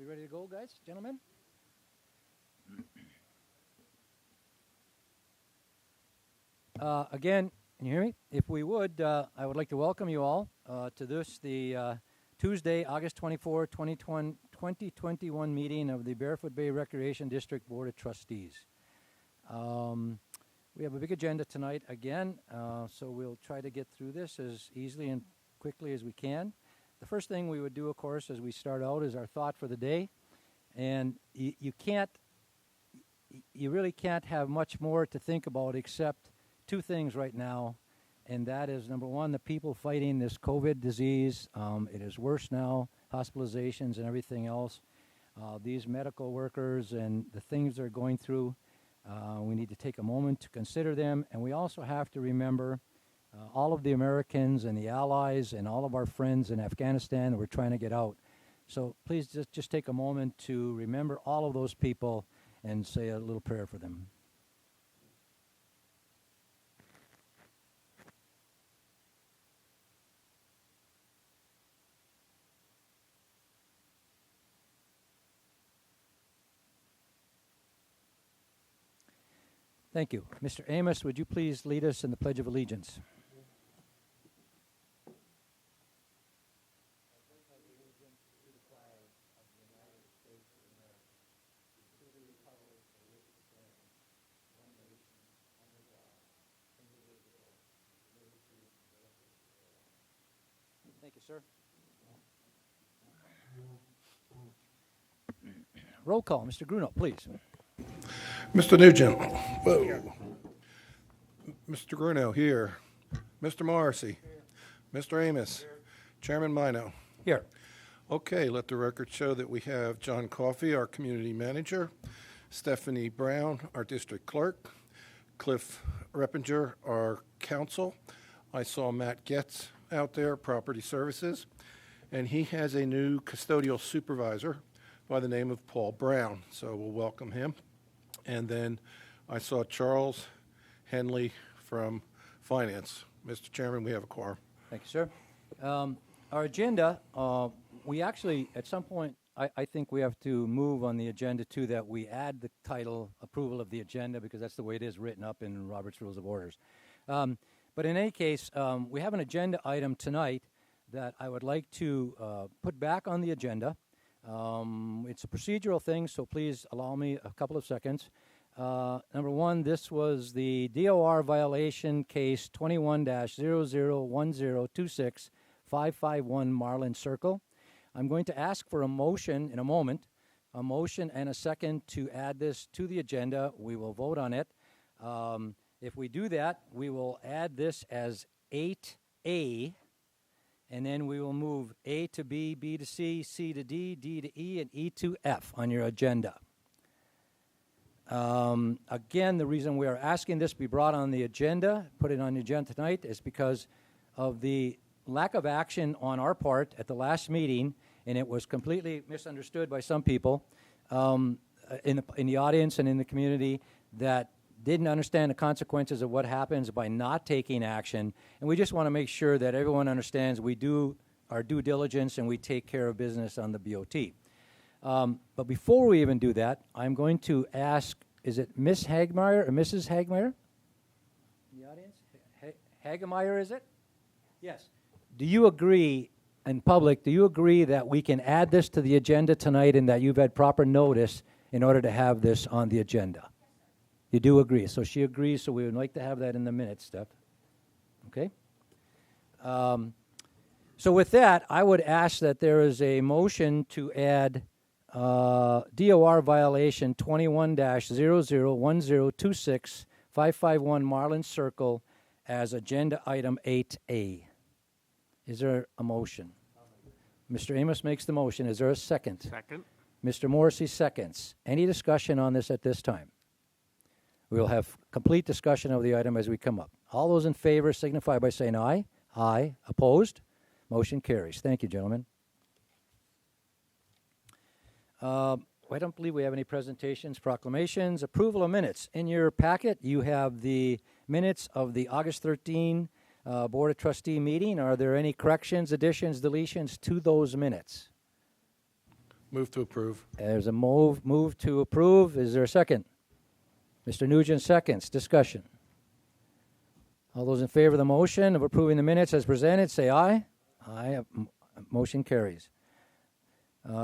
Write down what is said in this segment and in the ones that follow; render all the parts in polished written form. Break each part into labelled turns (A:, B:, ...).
A: We ready to go, guys, gentlemen? Again, can you hear me? If we would, I would like to welcome you all to this, the Tuesday, August 24, 2021 meeting of the Barefoot Bay Recreation District Board of Trustees. We have a big agenda tonight again, so we'll try to get through this as easily and quickly as we can. The first thing we would do, of course, as we start out is our thought for the day. And you really can't have much more to think about except two things right now. And that is, number one, the people fighting this COVID disease. It is worse now, hospitalizations and everything else. These medical workers and the things they're going through, we need to take a moment to consider them. And we also have to remember all of the Americans and the allies and all of our friends in Afghanistan that we're trying to get out. So please just take a moment to remember all of those people and say a little prayer for them. Thank you. Mr. Amos, would you please lead us in the Pledge of Allegiance? Thank you, sir. Roll call. Mr. Gruno, please.
B: Mr. Nugent. Whoa. Mr. Gruno, here. Mr. Morrissey. Here. Mr. Amos. Here. Chairman Mino.
A: Here.
B: Okay, let the record show that we have John Coffey, our community manager, Stephanie Brown, our district clerk, Cliff Reppinger, our counsel. I saw Matt Getz out there, property services, and he has a new custodial supervisor by the name of Paul Brown, so we'll welcome him. And then I saw Charles Henley from Finance. Mr. Chairman, we have a quorum.
A: Thank you, sir. Our agenda, we actually, at some point, I think we have to move on the agenda to that we add the title approval of the agenda because that's the way it is written up in Robert's Rules of Orders. But in any case, we have an agenda item tonight that I would like to put back on the agenda. It's a procedural thing, so please allow me a couple of seconds. Number one, this was the DOR violation case 21-001026-551 Marlin Circle. I'm going to ask for a motion in a moment, a motion and a second to add this to the agenda. We will vote on it. If we do that, we will add this as 8A, and then we will move A to B, B to C, C to D, D to E, and E to F on your agenda. Again, the reason we are asking this be brought on the agenda, put it on the agenda tonight, is because of the lack of action on our part at the last meeting, and it was completely misunderstood by some people in the audience and in the community that didn't understand the consequences of what happens by not taking action. And we just want to make sure that everyone understands we do our due diligence and we take care of business on the BOT. But before we even do that, I'm going to ask, is it Ms. Hagmeyer or Mrs. Hagmeyer? In the audience? Hagemeyer, is it? Yes. Do you agree, in public, do you agree that we can add this to the agenda tonight and that you've had proper notice in order to have this on the agenda? You do agree. So she agrees, so we would like to have that in the minutes, Steph. Okay? So with that, I would ask that there is a motion to add DOR violation 21-001026-551 Marlin Circle as agenda item 8A. Is there a motion? Mr. Amos makes the motion. Is there a second?
C: Second.
A: Mr. Morrissey seconds. Any discussion on this at this time? We will have complete discussion of the item as we come up. All those in favor signify by saying aye. Aye. Opposed? Motion carries. Thank you, gentlemen. I don't believe we have any presentations, proclamations, approval of minutes. In your packet, you have the minutes of the August 13 Board of Trustee meeting. Are there any corrections, additions, deletions to those minutes?
B: Move to approve.
A: There's a move to approve. Is there a second? Mr. Nugent seconds. Discussion. All those in favor of the motion of approving the minutes as presented, say aye. Aye. Motion carries.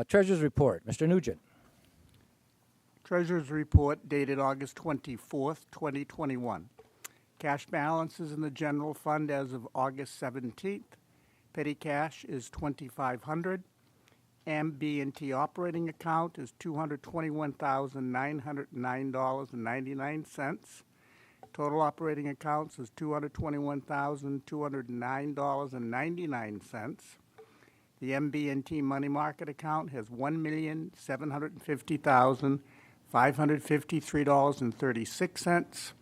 A: Treasurer's report. Mr. Nugent.
C: Treasurer's report dated August 24th, 2021. Cash balances in the general fund as of August 17th. Petty cash is $2,500. MB&T operating account is $221,909.99. Total operating accounts is $221,209.99. The MB&T money market account has $1,750,553.36.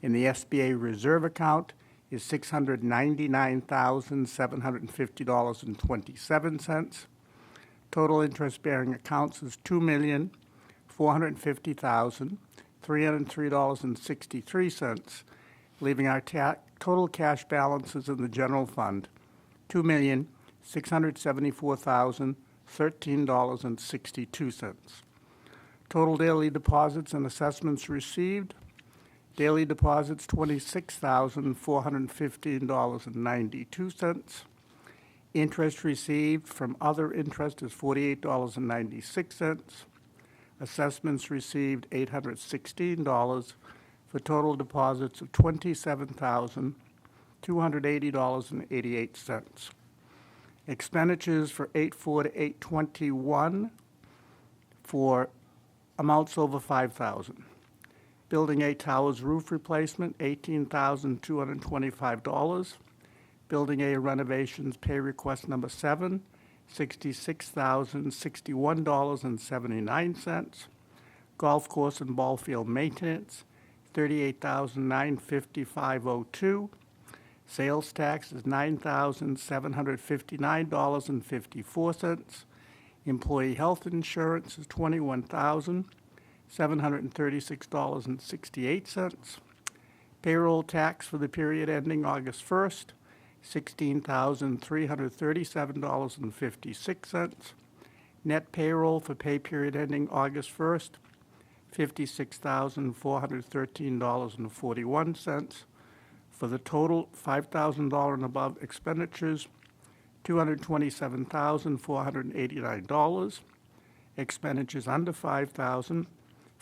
C: And the SBA reserve account is $699,750.27. Total interest-bearing accounts is $2,450,303.63, leaving our total cash balances in the general fund $2,674,013.62. Total daily deposits and assessments received. Daily deposits $26,415.92. Interest received from other interest is $48.96. Assessments received $816 for total deposits of $27,280.88. Expenditures for 8/4 to 8/21 for amounts over $5,000. Building A towers roof replacement, $18,225. Building A renovations pay request number 7, $66,061.79. Golf course and ball field maintenance, $38,955.02. Sales tax is $9,759.54. Employee health insurance is $21,736.68. Payroll tax for the period ending August 1st, $16,337.56. Net payroll for pay period ending August 1st, $56,413.41. For the total $5,000 and above expenditures, $227,489. Expenditures under $5,000,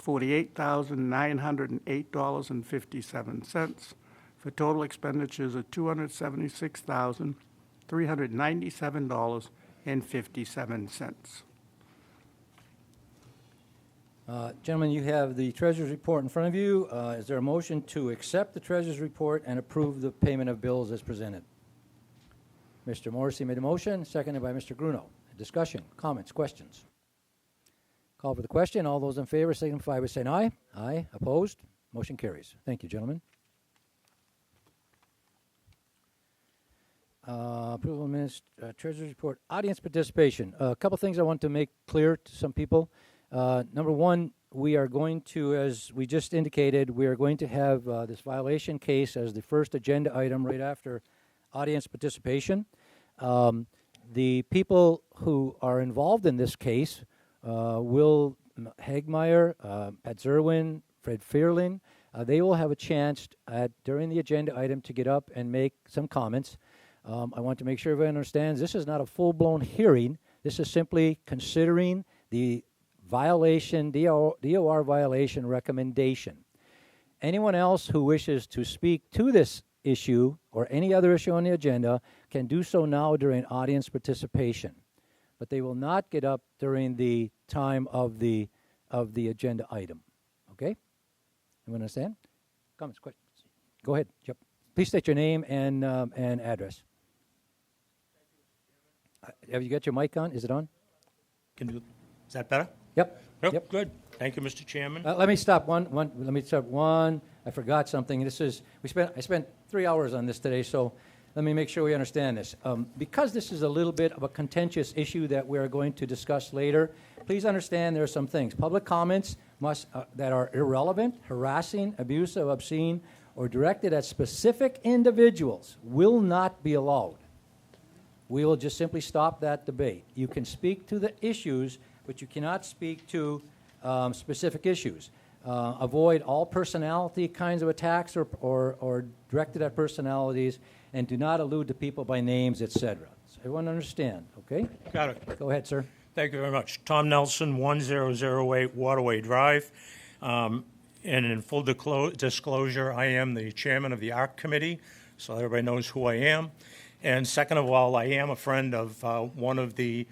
C: $48,908.57. For total expenditures of $276,397.57.
A: Gentlemen, you have the treasurer's report in front of you. Is there a motion to accept the treasurer's report and approve the payment of bills as presented? Mr. Morrissey made a motion, seconded by Mr. Gruno. Discussion, comments, questions? Call for the question. All those in favor signify by saying aye. Aye. Opposed? Motion carries. Thank you, gentlemen. Approval of minutes, treasurer's report, audience participation. A couple things I want to make clear to some people. Number one, we are going to, as we just indicated, we are going to have this violation case as the first agenda item right after audience participation. The people who are involved in this case, Will Hagmeyer, Pat Zerwin, Fred Fearlin, they will have a chance during the agenda item to get up and make some comments. I want to make sure everyone understands this is not a full-blown hearing. This is simply considering the violation, DOR violation recommendation. Anyone else who wishes to speak to this issue or any other issue on the agenda can do so now during audience participation, but they will not get up during the time of the agenda item. Okay? You understand? Comments, questions? Go ahead. Yep. Please state your name and address. Have you got your mic on? Is it on?
D: Is that better?
A: Yep.
D: Yep. Good. Thank you, Mr. Chairman.
A: Let me stop one. Let me stop one. I forgot something. I spent 3 hours on this today, so let me make sure we understand this. Because this is a little bit of a contentious issue that we are going to discuss later, please understand there are some things. Public comments that are irrelevant, harassing, abusive, obscene, or directed at specific individuals will not be allowed. We will just simply stop that debate. You can speak to the issues, but you cannot speak to specific issues. Avoid all personality kinds of attacks or directed at personalities, and do not allude to people by names, etc. So everyone understand, okay?
D: Got it.
A: Go ahead, sir.
D: Thank you very much. Tom Nelson, 1008 Waterway Drive. And in full disclosure, I am the chairman of the ARC Committee, so everybody knows who I am. And second of all, I am a friend of one of the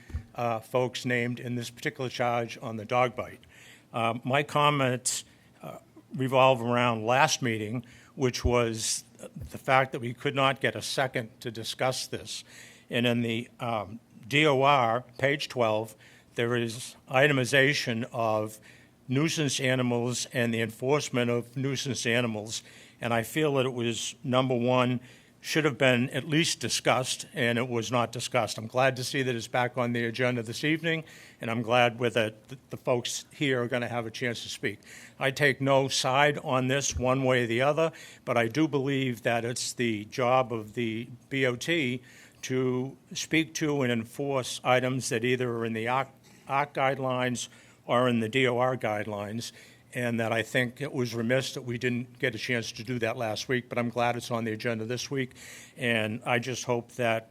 D: folks named in this particular charge on the dog bite. My comments revolve around last meeting, which was the fact that we could not get a second to discuss this. And in the DOR, page 12, there is itemization of nuisance animals and the enforcement of nuisance animals. And I feel that it was, number one, should have been at least discussed, and it was not discussed. I'm glad to see that it's back on the agenda this evening, and I'm glad with it that the folks here are going to have a chance to speak. I take no side on this one way or the other, but I do believe that it's the job of the BOT to speak to and enforce items that either are in the ARC guidelines or in the DOR guidelines, and that I think it was remiss that we didn't get a chance to do that last week, but I'm glad it's on the agenda this week, and I just hope that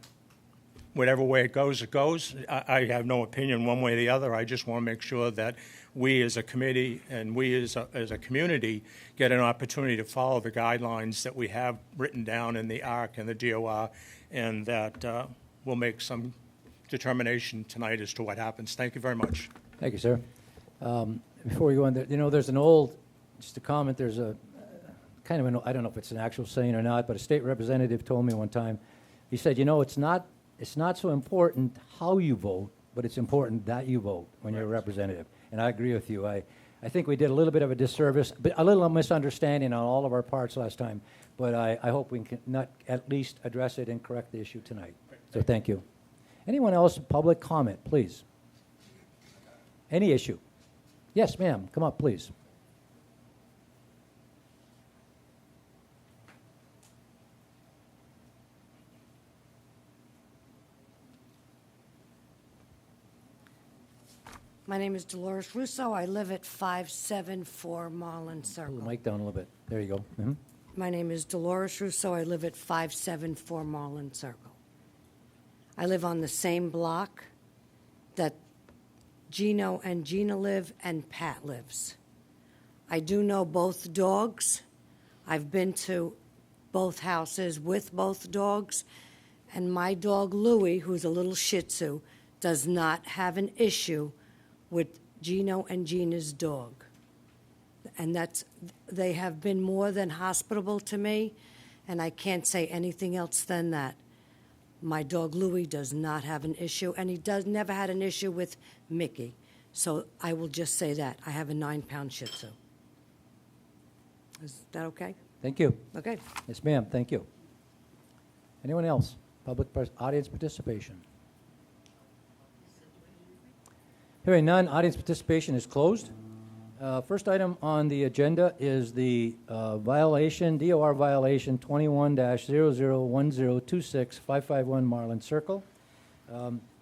D: whatever way it goes, it goes. I have no opinion one way or the other. I just want to make sure that we as a committee and we as a community get an opportunity to follow the guidelines that we have written down in the ARC and the DOR, and that we'll make some determination tonight as to what happens. Thank you very much.
A: Thank you, sir. Before we go on, there's an old, just a comment, there's a kind of I don't know if it's an actual saying or not, but a state representative told me one time, he said, it's not so important how you vote, but it's important that you vote when you're a representative. And I agree with you. I think we did a little bit of a disservice, a little misunderstanding on all of our parts last time, but I hope we can not at least address it and correct the issue tonight. So thank you. Anyone else, public comment, please? Any issue? Yes, ma'am. Come up, please.
E: My name is Dolores Russo. I live at 574 Marlin
A: Pull
E: Circle.
A: the mic down a little bit. There you go. Mm-hmm.
E: My name is Dolores Russo. I live at 574 Marlin Circle. I live on the same block that Gino and Gina live and Pat lives. I do know both dogs. I've been to both houses with both dogs, and my dog Louie, who's a little Shih Tzu, does not have an issue with Gino and Gina's dog. And they have been more than hospitable to me, and I can't say anything else than that. My dog Louie does not have an issue, and he never had an issue with Mickey. So I will just say that. I have a 9-pound Shih Tzu. Is that okay?
A: Thank you.
E: Okay.
A: Yes, ma'am. Thank you. Anyone else? Audience participation. Hearing none, audience participation is closed. First item on the agenda is the DOR violation 21-001026 551 Marlin Circle.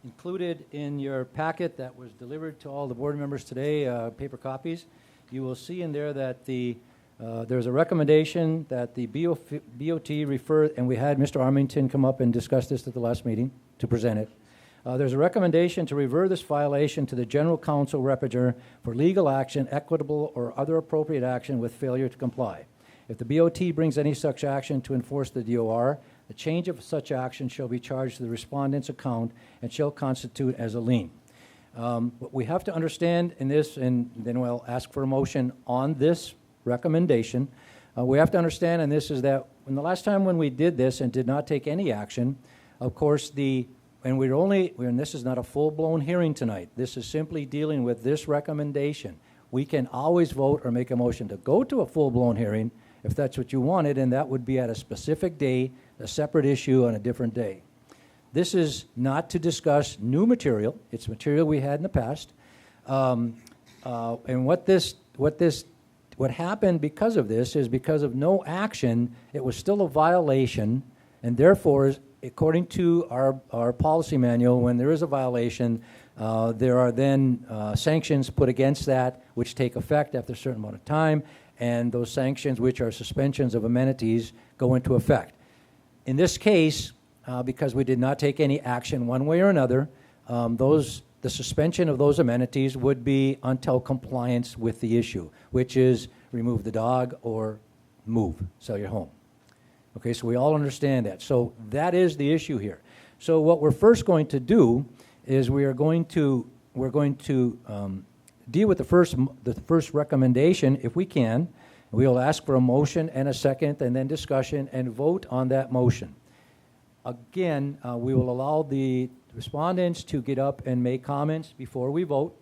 A: Included in your packet that was delivered to all the board members today, paper copies, you will see in there that there's a recommendation that the BOT refer, and we had Mr. Armington come up and discuss this at the last meeting to present it. There's a recommendation to refer this violation to the General Counsel Repeter for legal action, equitable or other appropriate action with failure to comply. If the BOT brings any such action to enforce the DOR, the change of such action shall be charged to the respondent's account and shall constitute as a lien. What we have to understand in this, and then we'll ask for a motion on this recommendation, we have to understand in this is that when the last time when we did this and did not take any action, of course, and this is not a full-blown hearing tonight. This is simply dealing with this recommendation. We can always vote or make a motion to go to a full-blown hearing if that's what you wanted, and that would be at a specific day, a separate issue on a different day. This is not to discuss new material. It's material we had in the past. And what happened because of this is because of no action, it was still a violation, and therefore according to our policy manual, when there is a violation, there are then sanctions put against that, which take effect after a certain amount of time, and those sanctions, which are suspensions of amenities, go into effect. In this case, because we did not take any action one way or another, the suspension of those amenities would be until compliance with the issue, which is remove the dog or move, sell your home. Okay, so we all understand that. So that is the issue here. So what we're first going to do is we're going to deal with the first recommendation if we can. We'll ask for a motion and a second, and then discussion and vote on that motion. Again, we will allow the respondents to get up and make comments before we vote.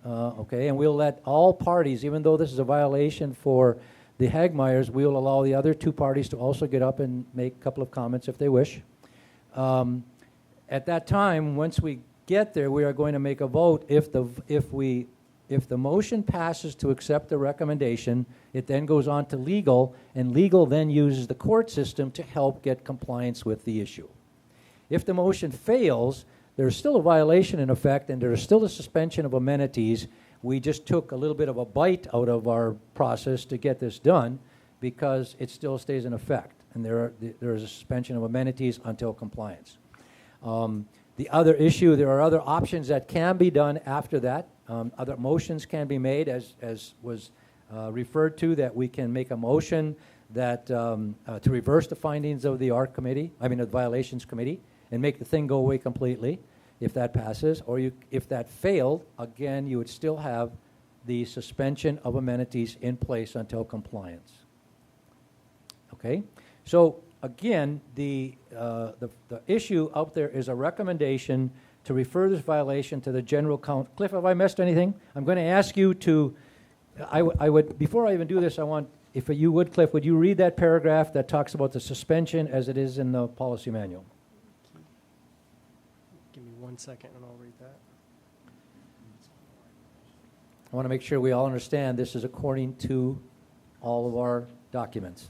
A: Okay, and we'll let all parties, even though this is a violation for the Hagmeyers, we will allow the other two parties to also get up and make a couple of comments if they wish. At that time, once we get there, we are going to make a vote. If the motion passes to accept the recommendation, it then goes on to legal, and legal then uses the court system to help get compliance with the issue. If the motion fails, there's still a violation in effect, and there is still a suspension of amenities. We just took a little bit of a bite out of our process to get this done because it still stays in effect, and there is a suspension of amenities until compliance. The other issue, there are other options that can be done after that. Other motions can be made, as was referred to, that we can make a motion that to reverse the findings of the the violations committee, and make the thing go away completely, if that passes. Or if that failed, again, you would still have the suspension of amenities in place until compliance. Okay? So again, the issue out there is a recommendation to refer this violation to the general counsel. Cliff, have I missed anything? I'm going to ask you to, I would, before I even do this, I want, if you would, Cliff, would you read that paragraph that talks about the suspension as it is in the policy manual?
F: Give me 1 second and I'll read that.
A: I want to make sure we all understand this is according to all of our documents.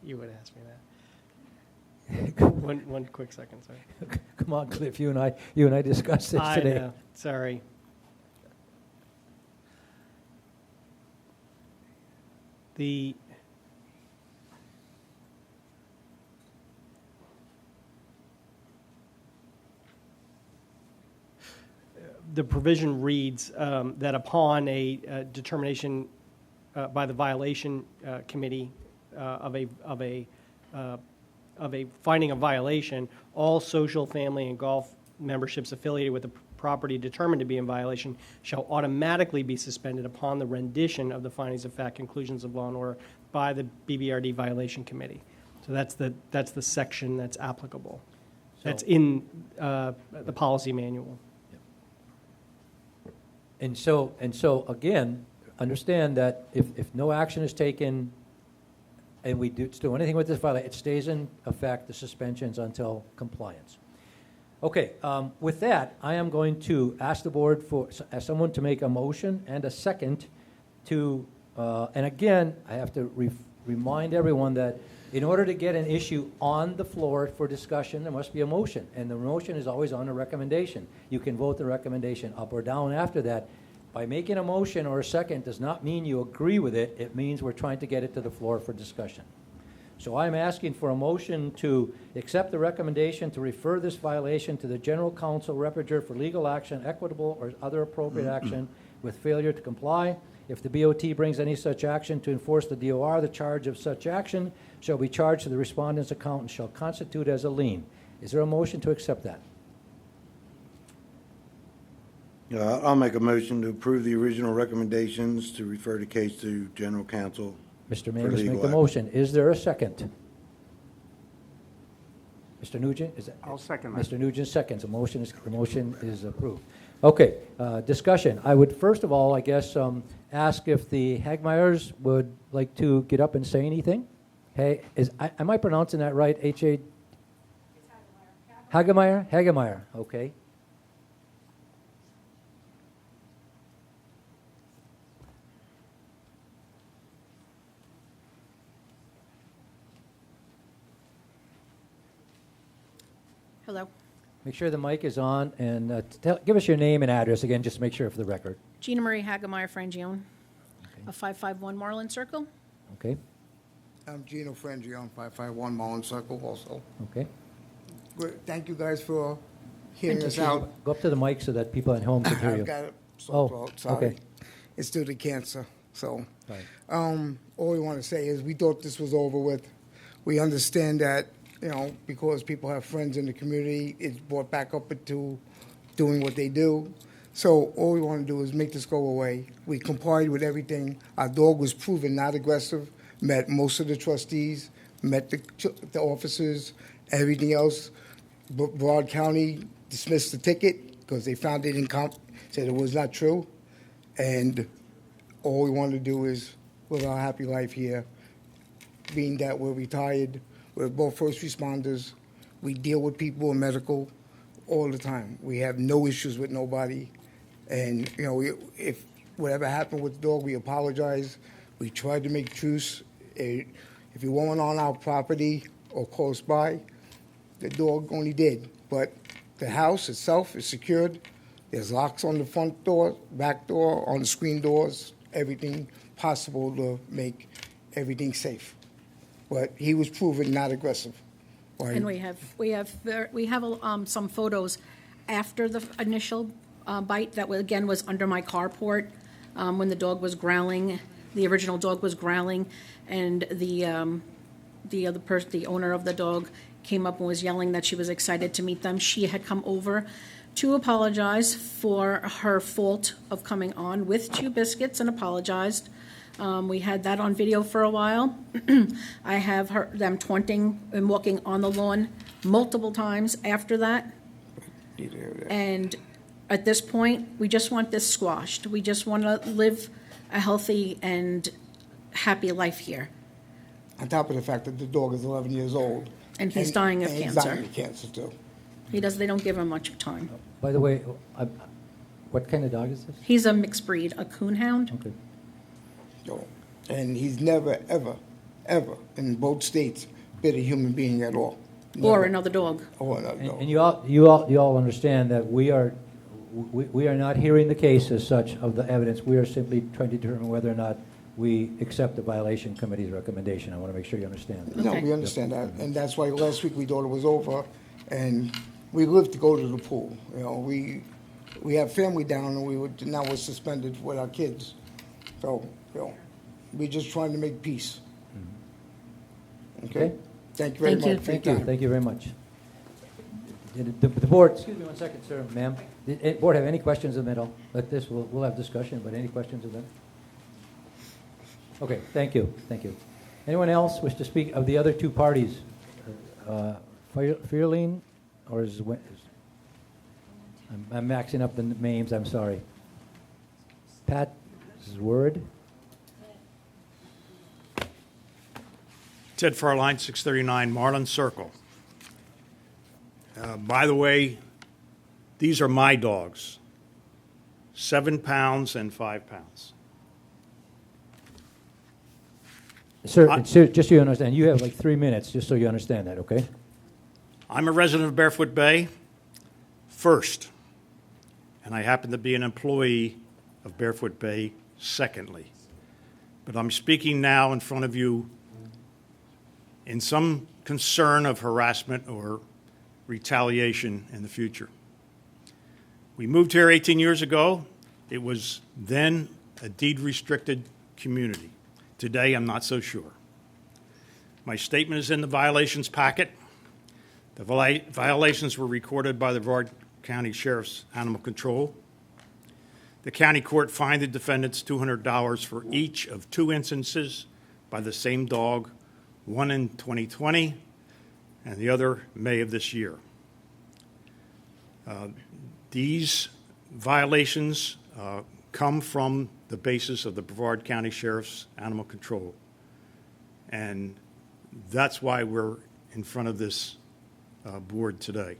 F: You would ask me that. One quick second, sorry.
A: Come on, Cliff, you and I discussed this
F: I
A: today.
F: know, sorry. The provision reads that upon a determination by the violation committee of a finding of violation, all social, family, and golf memberships affiliated with the property determined to be in violation shall automatically be suspended upon the rendition of the findings of fact, conclusions of law and order by the BBRD violation committee. So that's the section that's applicable. That's in the policy manual.
A: And so again, understand that if no action is taken and we do anything with this violation, it stays in effect, the suspensions until compliance. Okay, with that, I am going to ask the board for someone to make a motion and a second to, and again, I have to remind everyone that in order to get an issue on the floor for discussion, there must be a motion, and the motion is always on a recommendation. You can vote the recommendation up or down after that. By making a motion or a second does not mean you agree with it. It means we're trying to get it to the floor for discussion. So I'm asking for a motion to accept the recommendation to refer this violation to the General Counsel Reperger for legal action, equitable or other appropriate action with failure to comply. If the BOT brings any such action to enforce the DOR, the charge of such action shall be charged to the respondent's account and shall constitute as a lien. Is there a motion to accept that?
G: I'll make a motion to approve the original recommendations to refer the case to general counsel.
A: Mr.
G: For
A: Mangus,
G: legal
A: make the
G: action.
A: motion. Is there a second? Mr. Nugent, is that?
C: I'll second that.
A: Mr. Nugent seconds. The motion is approved. Okay, discussion. I would first of all, I guess, ask if the Hagmeyers would like to get up and say anything. Hey, am I pronouncing that right? H-A? Hagemeyer? Hagemeyer, okay.
H: Hello.
A: Make sure the mic is on, and give us your name and address again, just to make sure for the record.
H: Gina Marie Hagemeyer Frangione, of 551 Marlin Circle.
A: Okay?
I: I'm Gino Frangione, 551 Mullen Circle also.
A: Okay?
I: Thank you guys for hearing us
A: Go
I: out.
A: up to the mic so that people at home can hear you.
I: I've got a
A: Oh,
I: sore throat, sorry.
A: okay.
I: It's due to cancer, so.
A: Right.
I: All we want to say is we thought this was over with. We understand that, because people have friends in the community, it's brought back up into doing what they do. So all we want to do is make this go away. We complied with everything. Our dog was proven not aggressive, met most of the trustees, met the officers, everything else. Broad County dismissed the ticket because they found it said it was not true. And all we want to do is live our happy life here, being that we're retired, we're both first responders, we deal with people in medical all the time. We have no issues with nobody. And, if whatever happened with the dog, we apologize. We tried to make truce. If you weren't on our property or close by, the dog only did. But the house itself is secured. There's locks on the front door, back door, on the screen doors, everything possible to make everything safe. But he was proven not aggressive.
H: And we have some photos after the initial bite that again was under my carport when the dog was growling. The original dog was growling, and the other person, the owner of the dog, came up and was yelling that she was excited to meet them. She had come over to apologize for her fault of coming on with 2 biscuits and apologized. We had that on video for a while. I have them taunting and walking on the lawn multiple times after that. And at this point, we just want this squashed. We just want to live a healthy and happy life here.
I: On top of the fact that the dog is 11 years old.
H: And he's dying of
I: and he's
H: cancer.
I: dying of cancer, too.
H: They don't give him much time.
A: By the way, what kind of dog is this?
H: He's a mixed breed, a coonhound.
A: Okay.
I: So, and he's never, ever, ever, in both states, bit a human being at all.
H: Or
I: Never.
H: another dog.
I: Or another
A: And
I: dog.
A: and you all understand that we are not hearing the case as such of the evidence. We are simply trying to determine whether or not we accept the violation committee's recommendation. I want to make sure you understand.
I: No,
H: Okay.
I: we understand that, and that's why last week we thought it was over, and we lived to go to the pool. We have family down, and now we're suspended with our kids. So, we're just trying to make peace. Okay?
A: Okay.
I: Thank you very
H: Thank you.
I: much for your
A: Thank you,
I: time.
A: thank you very much. The board, excuse me one second, sir, ma'am. Did the board have any questions of them? Like this, we'll have discussion, but any questions of them? Okay, thank you, thank you. Anyone else wish to speak of the other 2 parties? Fearling, or I'm maxing up the names, I'm sorry. Pat Word?
J: Ted Farline, 639 Marlin Circle. By the way, these are my dogs, 7 pounds and 5 pounds.
A: Sir, just so you understand, you have like 3 minutes, just so you understand that, okay?
J: I'm a resident of Barefoot Bay first, and I happen to be an employee of Barefoot Bay secondly. But I'm speaking now in front of you in some concern of harassment or retaliation in the future. We moved here 18 years ago. It was then a deed-restricted community. Today, I'm not so sure. My statement is in the violations packet. The violations were recorded by the Brevard County Sheriff's Animal Control. The county court fined the defendants $200 for each of 2 instances by the same dog, one in 2020 and the other May of this year. These violations come from the basis of the Brevard County Sheriff's Animal Control. And that's why we're in front of this board today.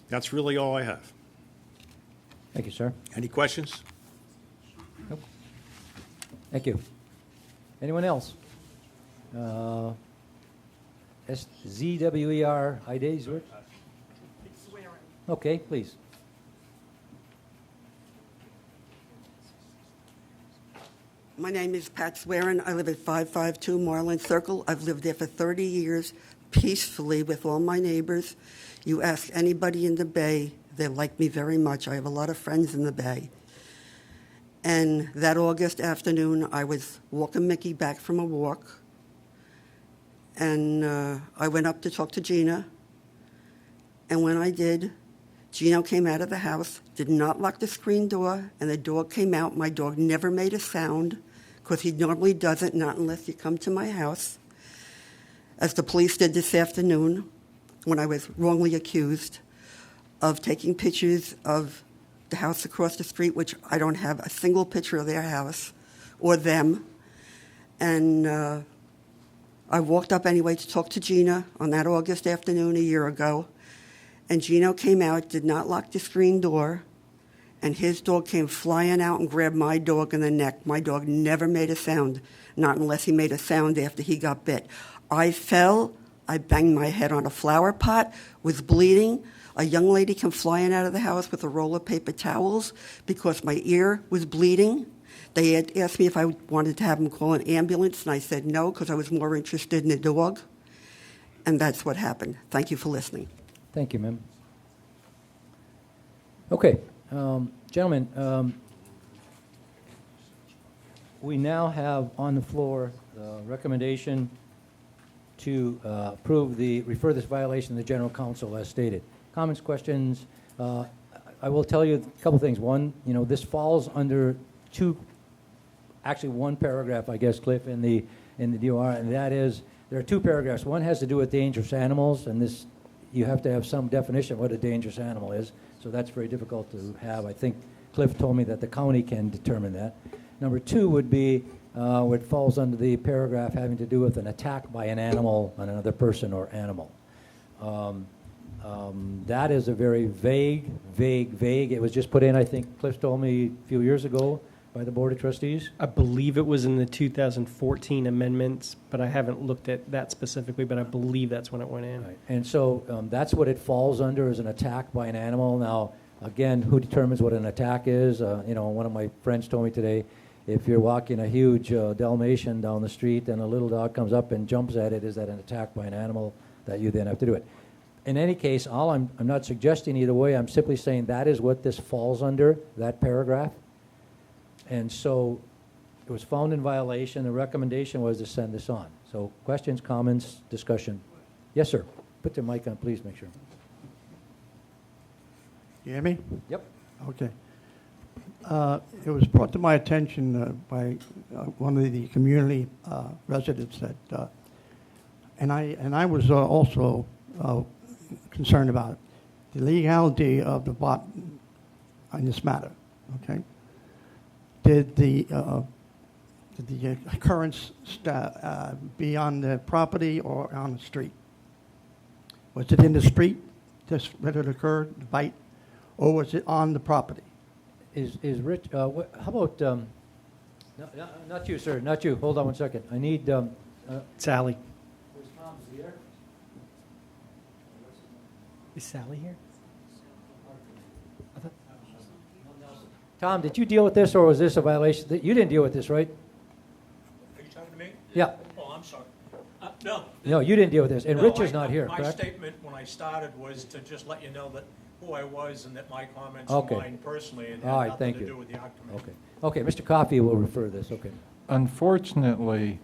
J: That's really all I have.
A: Thank you, sir.
J: Any questions?
A: Nope. Thank you. Anyone else? ZWER IDs, Rich? Okay, please.
K: My name is Pat Swearin. I live at 552 Marlin Circle. I've lived there for 30 years, peacefully with all my neighbors. You ask anybody in the Bay, they like me very much. I have a lot of friends in the Bay. And that August afternoon, I was walking Mickey back from a walk, and I went up to talk to Gina. And when I did, Gino came out of the house, did not lock the screen door, and the dog came out. My dog never made a sound, because he normally doesn't, not unless you come to my house, as the police did this afternoon when I was wrongly accused of taking pictures of the house across the street, which I don't have a single picture of their house or them. And I walked up anyway to talk to Gina on that August afternoon a year ago. And Gino came out, did not lock the screen door, and his dog came flying out and grabbed my dog in the neck. My dog never made a sound, not unless he made a sound after he got bit. I fell. I banged my head on a flower pot, was bleeding. A young lady came flying out of the house with a roll of paper towels because my ear was bleeding. They had asked me if I wanted to have them call an ambulance, and I said no because I was more interested in the dog. And that's what happened. Thank you for listening.
A: Thank you, ma'am. Okay, gentlemen, we now have on the floor the recommendation to refer this violation to the general counsel as stated. Comments, questions? I will tell you a couple things. One, this falls under one paragraph, I guess, Cliff, in the DOR, and that is, there are two paragraphs. One has to do with dangerous animals, and this, you have to have some definition of what a dangerous animal is, so that's very difficult to have. I think Cliff told me that the county can determine that. Number two would be what falls under the paragraph having to do with an attack by an animal on another person or animal. That is a very vague. It was just put in, I think Cliff told me a few years ago, by the Board of Trustees.
F: I believe it was in the 2014 amendments, but I haven't looked at that specifically, but I believe that's when it went in.
A: Right. And so that's what it falls under, is an attack by an animal. Now, again, who determines what an attack is? One of my friends told me today, if you're walking a huge Dalmatian down the street and a little dog comes up and jumps at it, is that an attack by an animal that you then have to do it? In any case, I'm not suggesting either way. I'm simply saying that is what this falls under, that paragraph. And so it was found in violation. The recommendation was to send this on. So questions, comments, discussion? Yes, sir. Put the mic on, please, make sure.
J: You hear me?
A: Yep.
J: Okay. It was brought to my attention by one of the community residents that, and I was also concerned about the legality of the bot on this matter. Okay. Did the occurrence be on the property or on the street? Was it in the street, this when it occurred, the bite, or was it on the property?
A: Is Rich, how about, no, not you, sir, not you. Hold on one second. I need,
F: Sally.
A: where's Tom? Is he here?
F: Is Sally here?
A: Tom, did you deal with this, or was this a violation? You didn't deal with this, right?
D: Are you talking to me?
A: Yeah.
D: Oh, I'm sorry. No.
A: No, you didn't deal with this, and
D: No,
A: Rich is not here,
D: My
A: correct?
D: statement when I started was to just let you know that who I was and that my comments
A: Okay.
D: were mine personally and
A: All
D: had
A: right,
D: nothing
A: thank
D: to
A: you.
D: do with the art committee.
A: Okay, Mr. Coffey will refer this, okay.
L: Unfortunately,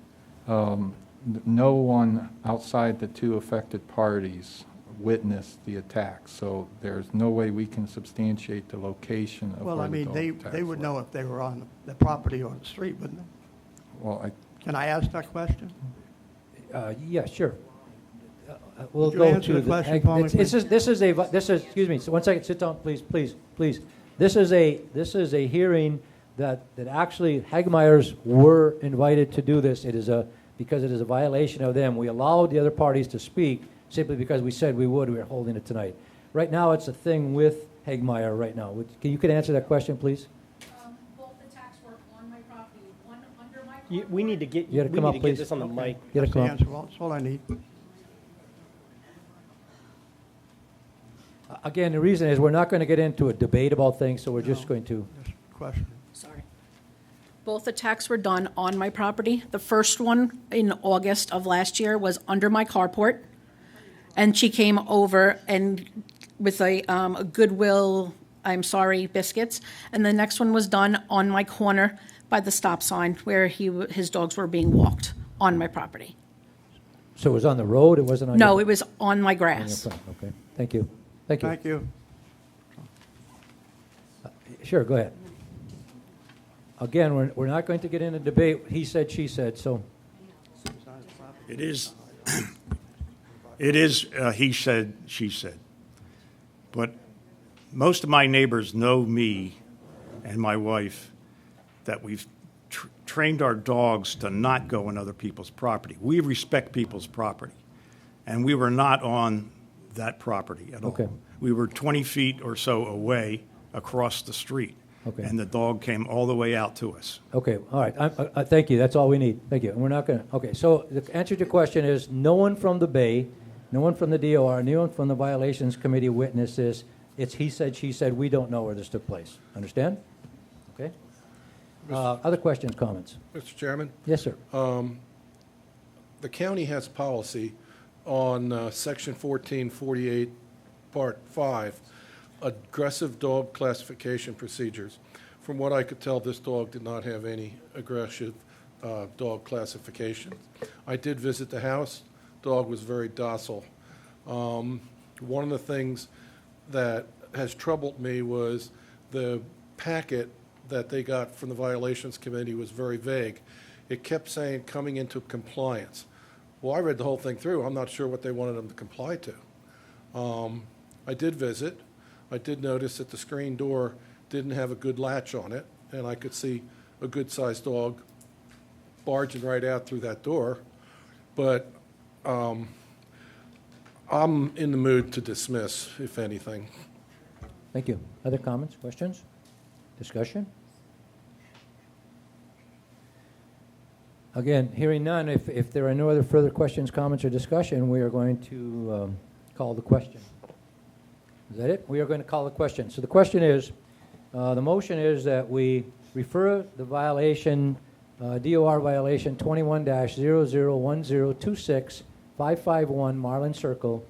L: no one outside the two affected parties witnessed the attack, so there's no way we can substantiate the location of
J: Well,
L: where
J: I
L: the
J: mean,
L: dog
J: they
L: attacks
J: would
L: were.
J: know if they were on the property or the street, wouldn't they?
L: Well,
J: Can I ask that question?
A: Yeah, sure. We'll
J: Would you
A: go
J: answer
A: to
J: the question for me, please?
A: Excuse me, so one second, sit down, please. This is a hearing that actually Hagmeyers were invited to do this. Because it is a violation of them. We allowed the other parties to speak simply because we said we would. We are holding it tonight. Right now, it's a thing with Hagmeyer right now. You could answer that question, please?
H: Both attacks were on my property, one under my
F: We need to get,
A: You gotta
F: we
A: come
F: need
A: up,
F: to
A: please.
F: get this on the mic.
A: Get a
J: That's the
A: call.
J: answer. Well, that's all I need.
A: Again, the reason is we're not going to get into a debate about things, so we're just going to,
C: Question.
H: Sorry. Both attacks were done on my property. The first one in August of last year was under my carport, and she came over and with a Goodwill, I'm sorry, biscuits, and the next one was done on my corner by the stop sign where his dogs were being walked on my property.
A: so it was on the road, it wasn't on your...
H: No, it was on my
A: on your
H: grass.
A: front. Okay, thank you. Thank you.
C: Thank you.
A: Sure, go ahead. Again, we're not going to get into debate, he said, she said, so,
J: It is, it is, he said, she said. But most of my neighbors know me and my wife, that we've trained our dogs to not go on other people's property. We respect people's property, and we were not on that property at all.
A: Okay.
J: We were 20 feet or so away across the street.
A: Okay.
J: And the dog came all the way out to us.
A: okay, all right, thank you, that's all we need, thank you. And we're not going to, okay, so the answer to your question is, no one from the Bay, no one from the DOR, no one from the Violations Committee witnesses, it's he said, she said, we don't know where this took place. Understand? Okay? Other questions, comments?
B: Mr. Chairman,
A: Yes, sir.
B: the county has policy on Section 1448, Part 5, aggressive dog classification procedures. From what I could tell, this dog did not have any aggressive dog classification. I did visit the house. Dog was very docile. One of the things that has troubled me was the packet that they got from the Violations Committee was very vague. It kept saying coming into compliance. Well, I read the whole thing through. I'm not sure what they wanted them to comply to. I did visit. I did notice that the screen door didn't have a good latch on it, and I could see a good-sized dog barging right out through that door. But I'm in the mood to dismiss, if anything.
A: Thank you. Other comments, questions, discussion? Again, hearing none, if there are no other further questions, comments, or discussion, we are going to call the question. Is that it? We are going to call the question. So the question is, the motion is that we refer the violation, DOR violation 21-001026-551 Marlin Circle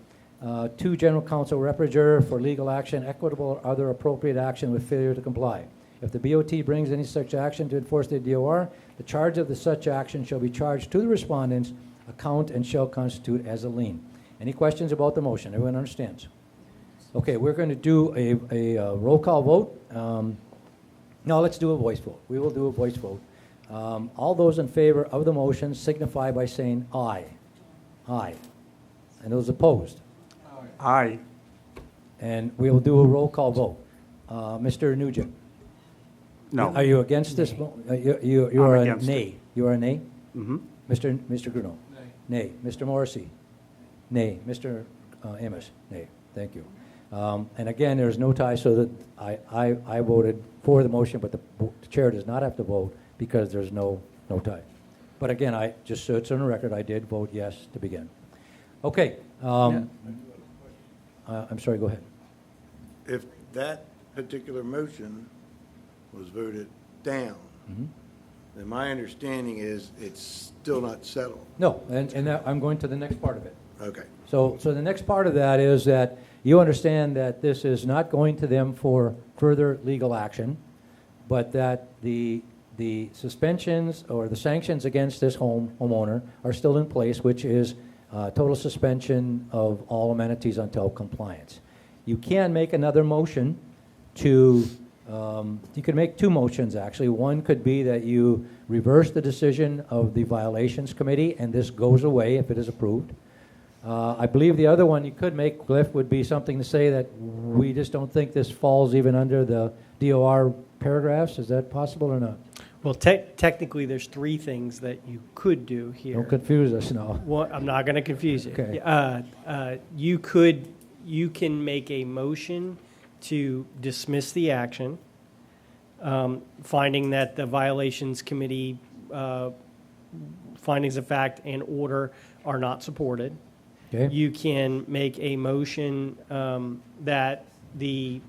A: to General Counsel Representative for legal action, equitable or other appropriate action with failure to comply. If the BOT brings any such action to enforce the DOR, the charge of the such action shall be charged to the respondent's account and shall constitute as a lien. Any questions about the motion? Everyone understands? Okay, we're going to do a roll call vote. No, let's do a voice vote. We will do a voice vote. All those in favor of the motion signify by saying aye. Aye. And those opposed?
C: Aye.
A: And we will do a roll call vote. Mr. Nugent?
C: No.
A: Are you against this? You are a
C: against
A: nay. You are a nay?
C: Mm-hmm.
A: Mr. Gruno? Nay. Mr. Morrissey? Nay. Mr. Amos? Nay. Thank you. And again, there's no tie, so that I voted for the motion, but the chair does not have to vote because there's no tie. But again, just so it's on the record, I did vote yes to begin. Okay. I'm sorry, go ahead.
G: If that particular motion was voted down, then my understanding is it's still not settled.
A: No, and I'm going to the next part of it.
G: Okay.
A: So the next part of that is that you understand that this is not going to them for further legal action, but that the suspensions or the sanctions against this homeowner are still in place, which is total suspension of all amenities until compliance. You can make another motion to, you could make two motions actually. One could be that you reverse the decision of the Violations Committee and this goes away if it is approved. I believe the other one you could make, Cliff, would be something to say that we just don't think this falls even under the DOR paragraphs. Is that possible or not?
F: Well, technically, there's three things that you could do here.
A: Don't confuse us now.
F: Well, I'm not going to confuse you.
A: Okay.
F: You can make a motion to dismiss the action, finding that the Violations Committee findings of fact and order are not supported.
A: Okay.
F: You can make a motion that the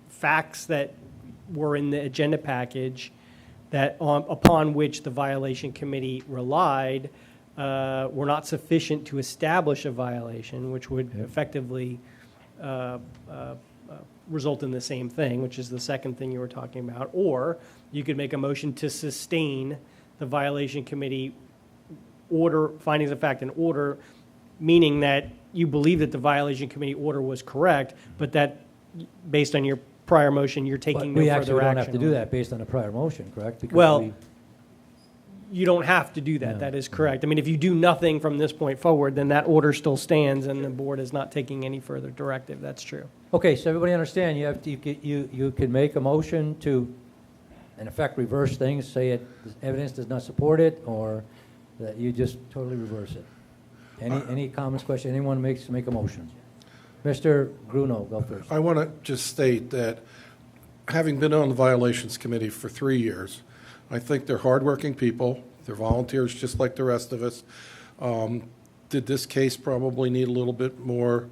F: facts that were in the agenda package that upon which the violation committee relied were not sufficient to establish a violation, which would effectively result in the same thing, which is the second thing you were talking about. Or you could make a motion to sustain the violation committee order, findings of fact and order, meaning that you believe that the violation committee order was correct, but that based on your prior motion, you're taking
A: But we
F: no
A: actually
F: further
A: don't
F: action.
A: have to do
F: on
A: that
F: it.
A: based on a prior motion, correct? Because
F: Well,
A: we-
F: You don't have to do that.
A: No.
F: That is correct. I mean, if you do nothing from this point forward, then that order still stands and the board is not taking any further directive. That's true.
A: Okay, so everybody understand, you can make a motion to, in effect, reverse things, say it, the evidence does not support it, or that you just totally reverse it. Any comments, questions, anyone make a motion? Mr. Gruno, go first.
B: I want to just state that, having been on the Violations Committee for 3 years, I think they're hardworking people. They're volunteers just like the rest of us. Did this case probably need a little bit more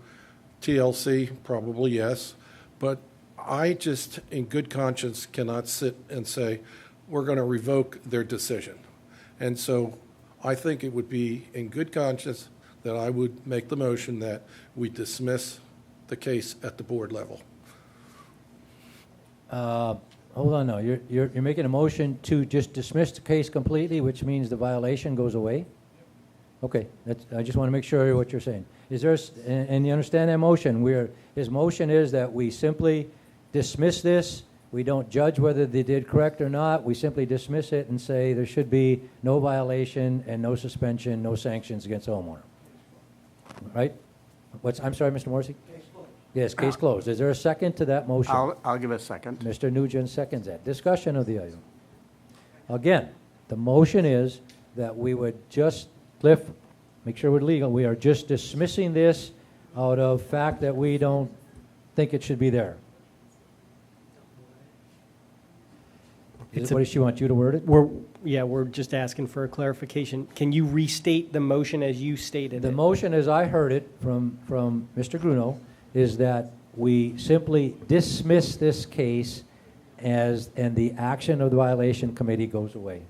B: TLC? Probably, yes. But I just, in good conscience, cannot sit and say, we're going to revoke their decision. And so I think it would be in good conscience that I would make the motion that we dismiss the case at the board level.
A: Hold on now, you're making a motion to just dismiss the case completely, which means the violation goes away? Okay, I just want to make sure what you're saying. Is there, and you understand that motion? His motion is that we simply dismiss this, we don't judge whether they did correct or not, we simply dismiss it and say there should be no violation and no suspension, no sanctions against the homeowner. Right? I'm sorry, Mr. Morrissey? Yes, case closed. Is there a second to that motion?
C: I'll give a second.
A: Mr. Nugent seconds that. Discussion of the item. Again, the motion is that we would just, Cliff, make sure we're legal, we are just dismissing this out of fact that we don't think it should be there. What does she want you to word it?
F: We're just asking for a clarification. Can you restate the motion as you stated
A: The
F: it?
A: motion, as I heard it from Mr. Gruno, is that we simply dismiss this case and the action of the violation committee goes away.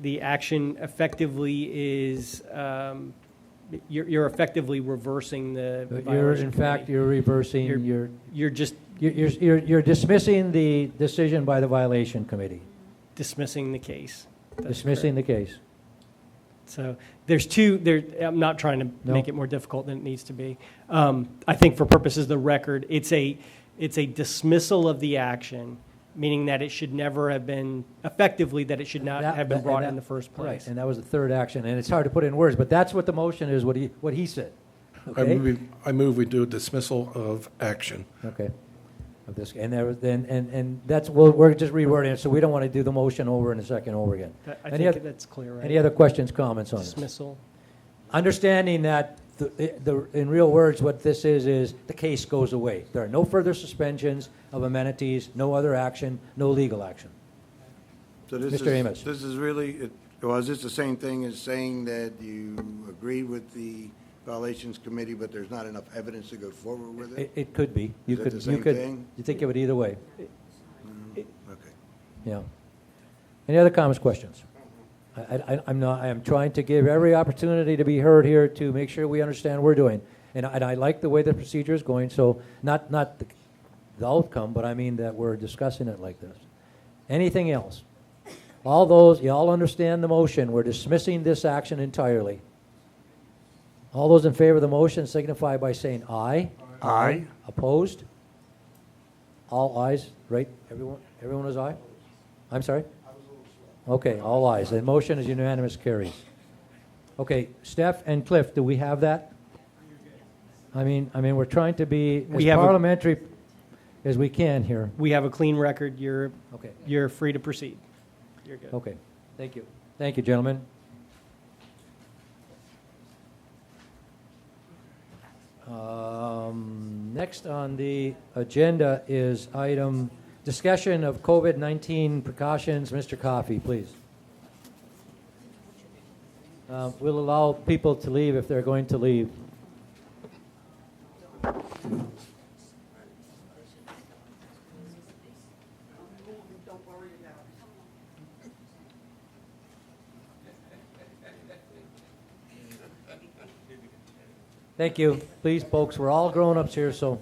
F: The action effectively is, you're effectively reversing the violation committee.
A: You're reversing,
F: You're just
A: you're dismissing the decision by the violation committee.
F: dismissing the case. That's
A: Dismissing the case.
F: So there's two, I'm not trying to
A: No.
F: make it more difficult than it needs to be. I think for purposes of the record, it's a dismissal of the action, meaning that it should never have been, effectively, that it should not have been brought in the first
A: Right,
F: place.
A: and that was the third action, and it's hard to put in words, but that's what the motion is, what he said. Okay?
B: I move we do a dismissal of action.
A: Okay. Of this, and there was, and that's, we're just rewording it, so we don't want to do the motion over and a second over again.
F: I
A: Any
F: think
A: oth-
F: that's clear, right?
A: Any other questions, comments on this?
F: Dismissal.
A: Understanding that, in real words, what this is the case goes away. There are no further suspensions of amenities, no other action, no legal action.
G: So this
A: Mr. Amos.
G: This is really, is this the same thing as saying that you agree with the Violations Committee, but there's not enough evidence to go forward with it?
A: It could be.
G: Is that the same thing?
A: You think of it either way,
G: Okay.
A: yeah. Any other comments, questions? I am trying to give every opportunity to be heard here to make sure we understand what we're doing. And I like the way the procedure is going, so not the outcome, but I mean that we're discussing it like this. Anything else? All those, you all understand the motion. We're dismissing this action entirely. All those in favor of the motion signify by saying aye.
C: Aye.
A: Opposed? All ayes, right? Everyone is aye? I'm sorry? Okay, all ayes. The motion is unanimous, carries. Okay, Steph and Cliff, do we have that? I mean, we're trying to be as
F: We have a-
A: parliamentary as we can here.
F: We have a clean record. You're
A: Okay,
F: free to proceed. You're good.
A: okay. Thank you. Thank you, gentlemen. Next on the agenda is item discussion of COVID-19 precautions. Mr. Coffey, please. We'll allow people to leave if they're going to leave. Thank you. Please, folks, we're all grown-ups here, so.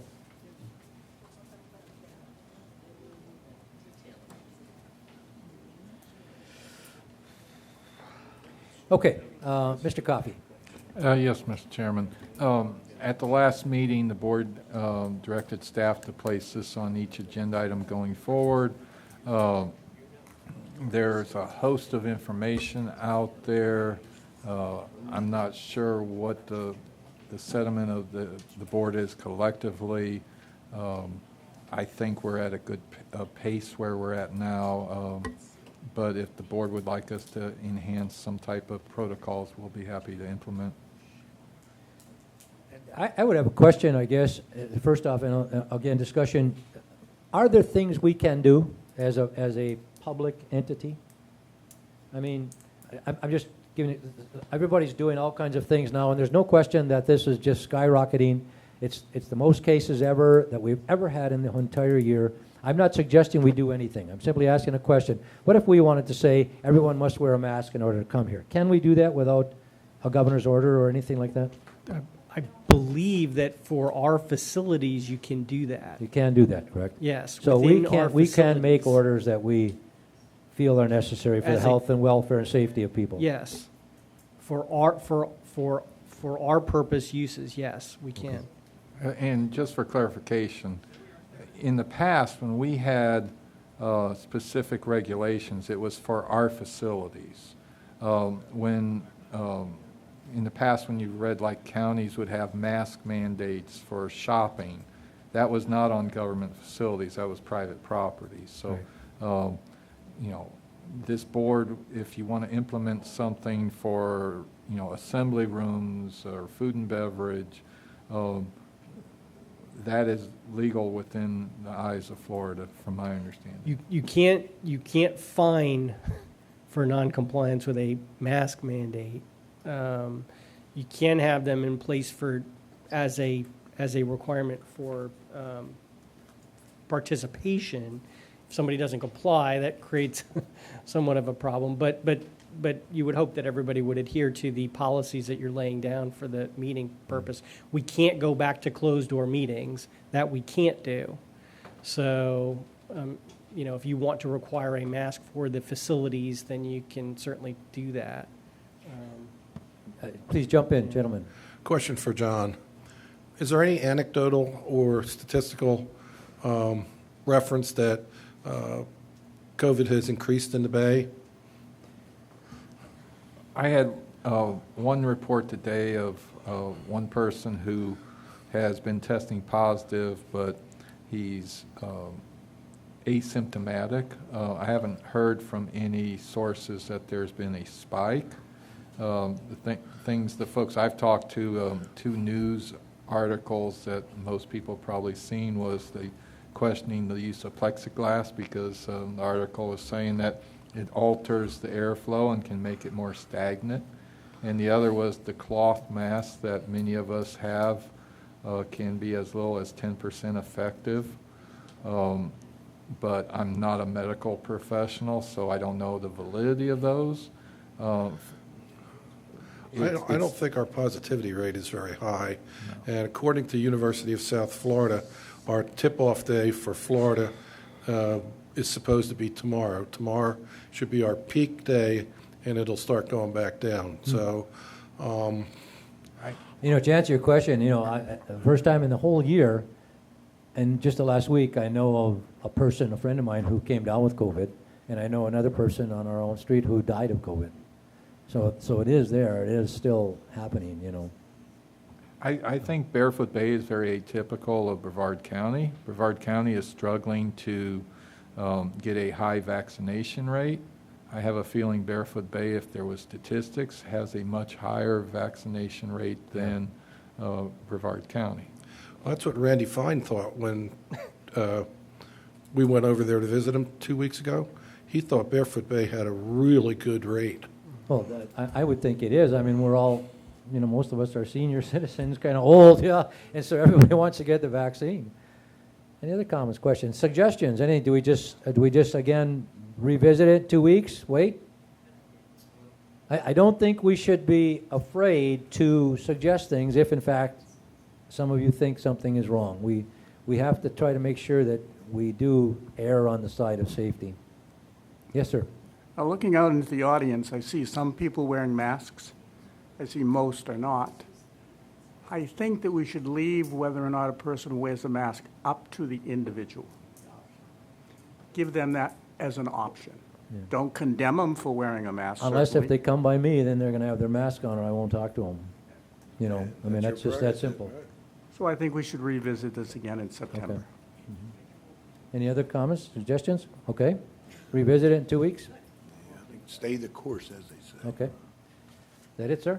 A: Okay, Mr. Coffey.
L: Yes, Mr. Chairman. At the last meeting, the board directed staff to place this on each agenda item going forward. There's a host of information out there. I'm not sure what the sentiment of the board is collectively. I think we're at a good pace where we're at now. But if the board would like us to enhance some type of protocols, we'll be happy to implement.
A: I would have a question, I guess. First off, and again, discussion. Are there things we can do as a public entity? I mean, I'm just giving it, everybody's doing all kinds of things now, and there's no question that this is just skyrocketing. It's the most cases ever that we've ever had in the entire year. I'm not suggesting we do anything. I'm simply asking a question. What if we wanted to say everyone must wear a mask in order to come here? Can we do that without a governor's order or anything like that?
F: I believe that for our facilities, you can do that.
A: You can do that, correct?
F: Yes.
A: So
F: within our
A: we can make
F: facilities.
A: orders that we feel are necessary for the
F: As a-
A: health and welfare and safety of people.
F: Yes. For our purpose uses, yes, we can.
L: And just for clarification, in the past, when we had specific regulations, it was for our facilities. In the past, when you read like counties would have mask mandates for shopping, that was not on government facilities, that was private property. So, you know, this board, if you want to implement something for, you know, assembly rooms or food and beverage, that is legal within the eyes of Florida, from my understanding.
F: You can't fine for noncompliance with a mask mandate. You can have them in place as a requirement for participation. If somebody doesn't comply, that creates somewhat of a problem. But you would hope that everybody would adhere to the policies that you're laying down for the meeting purpose. We can't go back to closed-door meetings. That we can't do. So, you know, if you want to require a mask for the facilities, then you can certainly do that.
A: Please jump in, gentlemen.
B: Question for John. Is there any anecdotal or statistical reference that COVID has increased in the Bay?
L: I had one report today of one person who has been testing positive, but he's asymptomatic. I haven't heard from any sources that there's been a spike. The folks I've talked to, two news articles that most people probably seen was the questioning the use of plexiglass because the article was saying that it alters the airflow and can make it more stagnant. And the other was the cloth mask that many of us have can be as little as 10% effective. But I'm not a medical professional, so I don't know the validity of those.
B: I don't think our positivity rate is very high. No. And according to University of South Florida, our tip-off day for Florida is supposed to be tomorrow. Tomorrow should be our peak day, and it'll start going back down. So,
A: you know, to answer your question, you know, the first time in the whole year, and just the last week, I know of a friend of mine who came down with COVID, and I know another person on our own street who died of COVID. So it is there. It is still happening, you know.
L: I think Barefoot Bay is very atypical of Brevard County. Brevard County is struggling to get a high vaccination rate. I have a feeling Barefoot Bay, if there was statistics, has a much higher vaccination rate than Brevard County.
B: Well, that's what Randy Fine thought when we went over there to visit him 2 weeks ago. He thought Barefoot Bay had a really good rate.
A: Well, I would think it is. I mean, we're all, most of us are senior citizens, kind of old, yeah, and so everybody wants to get the vaccine. Any other comments, questions, suggestions? Do we just again revisit it 2 weeks? Wait. I don't think we should be afraid to suggest things if, in fact, some of you think something is wrong. We have to try to make sure that we do err on the side of safety. Yes, sir.
C: Looking out into the audience, I see some people wearing masks. I see most are not. I think that we should leave whether or not a person wears a mask up to the individual. Give them that as an option.
A: Yeah.
C: Don't condemn them for wearing a mask.
A: Unless if
C: certainly.
A: they come by me, then they're going to have their mask on, and I won't talk to them. I mean, that's
B: your
A: just that
B: prerogative,
A: simple.
B: right?
C: So I think we should revisit this again in September.
A: Okay. Any other comments, suggestions? Okay. Revisit it in 2 weeks?
G: I think stay the course, as they say.
A: Okay. Is that it, sir?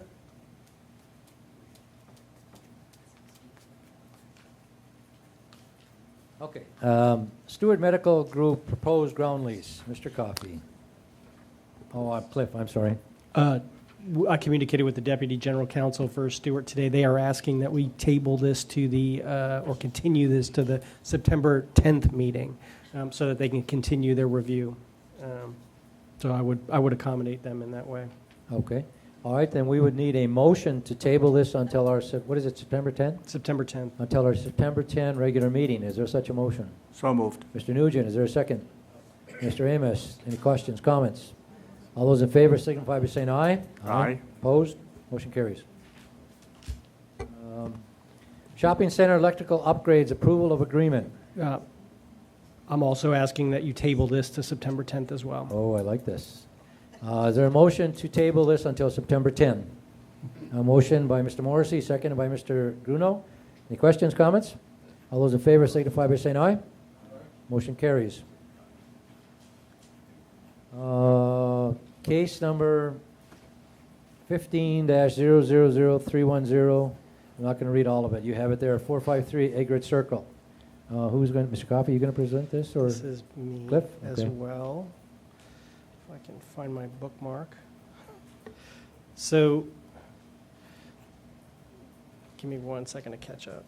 A: Okay. Stewart Medical Group proposed ground lease. Mr. Coffey. Oh, Cliff, I'm sorry.
F: I communicated with the Deputy General Counsel for Stewart today. They are asking that we table this to or continue this to the September 10th meeting so that they can continue their review. So I would accommodate them in that way.
A: Okay. All right, then we would need a motion to table this until our, what is it, September 10th?
F: September 10th.
A: Until our September 10 regular meeting. Is there such a motion?
C: So moved.
A: Mr. Nugent, is there a second? Mr. Amos, any questions, comments? All those in favor signify by saying aye.
C: Aye.
A: Opposed? Motion carries. Shopping center electrical upgrades, approval of agreement.
F: I'm also asking that you table this to September 10th as well.
A: Oh, I like this. Is there a motion to table this until September 10? A motion by Mr. Morrissey, seconded by Mr. Gruno. Any questions, comments? All those in favor signify by saying aye. Motion carries. Case number 15-000310. I'm not going to read all of it. You have it there, 453 Egret Circle. Who's going to, Mr. Coffey, you going to present this, or?
F: This is me
A: Cliff?
F: as
A: Okay.
F: well. If I can find my bookmark. So, give me 1 second to catch up.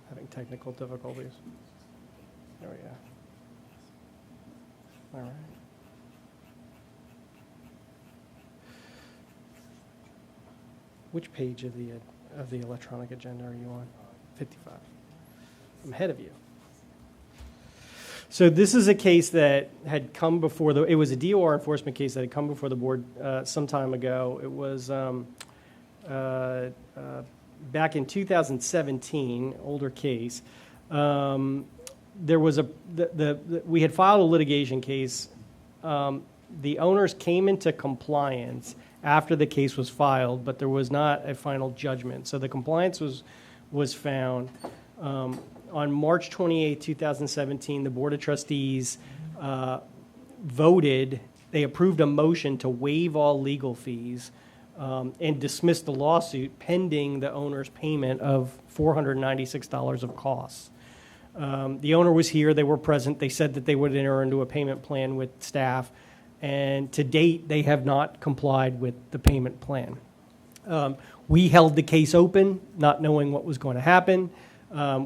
F: Having technical difficulties. There we go. All right. Which page of the electronic agenda are you on? 55. I'm ahead of you. So this is a case that had come before it was a DOR enforcement case that had come before the board some time ago. It was back in 2017, older case. There was we had filed a litigation case. The owners came into compliance after the case was filed, but there was not a final judgment. So the compliance was found. On March 28, 2017, the Board of Trustees voted, they approved a motion to waive all legal fees and dismiss the lawsuit pending the owner's payment of $496 of costs. The owner was here, they were present, they said that they would enter into a payment plan with staff, and to date, they have not complied with the payment plan. We held the case open, not knowing what was going to happen.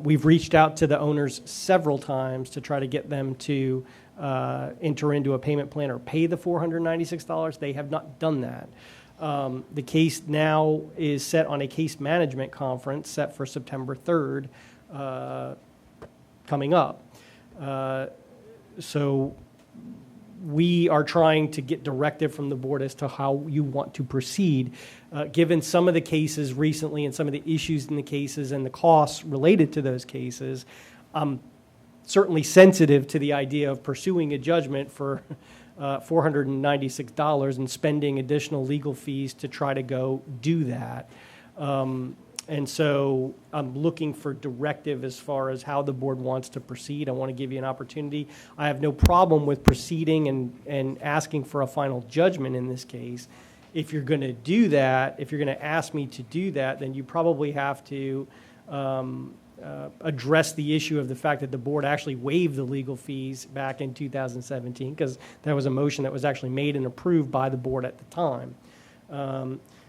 F: We've reached out to the owners several times to try to get them to enter into a payment plan or pay the $496. They have not done that. The case now is set on a case management conference set for September 3rd coming up. So we are trying to get directive from the board as to how you want to proceed. Given some of the cases recently and some of the issues in the cases and the costs related to those cases, I'm certainly sensitive to the idea of pursuing a judgment for $496 and spending additional legal fees to try to go do that. And so I'm looking for directive as far as how the board wants to proceed. I want to give you an opportunity. I have no problem with proceeding and asking for a final judgment in this case. If you're going to do that, if you're going to ask me to do that, then you probably have to address the issue of the fact that the board actually waived the legal fees back in 2017, because that was a motion that was actually made and approved by the board at the time.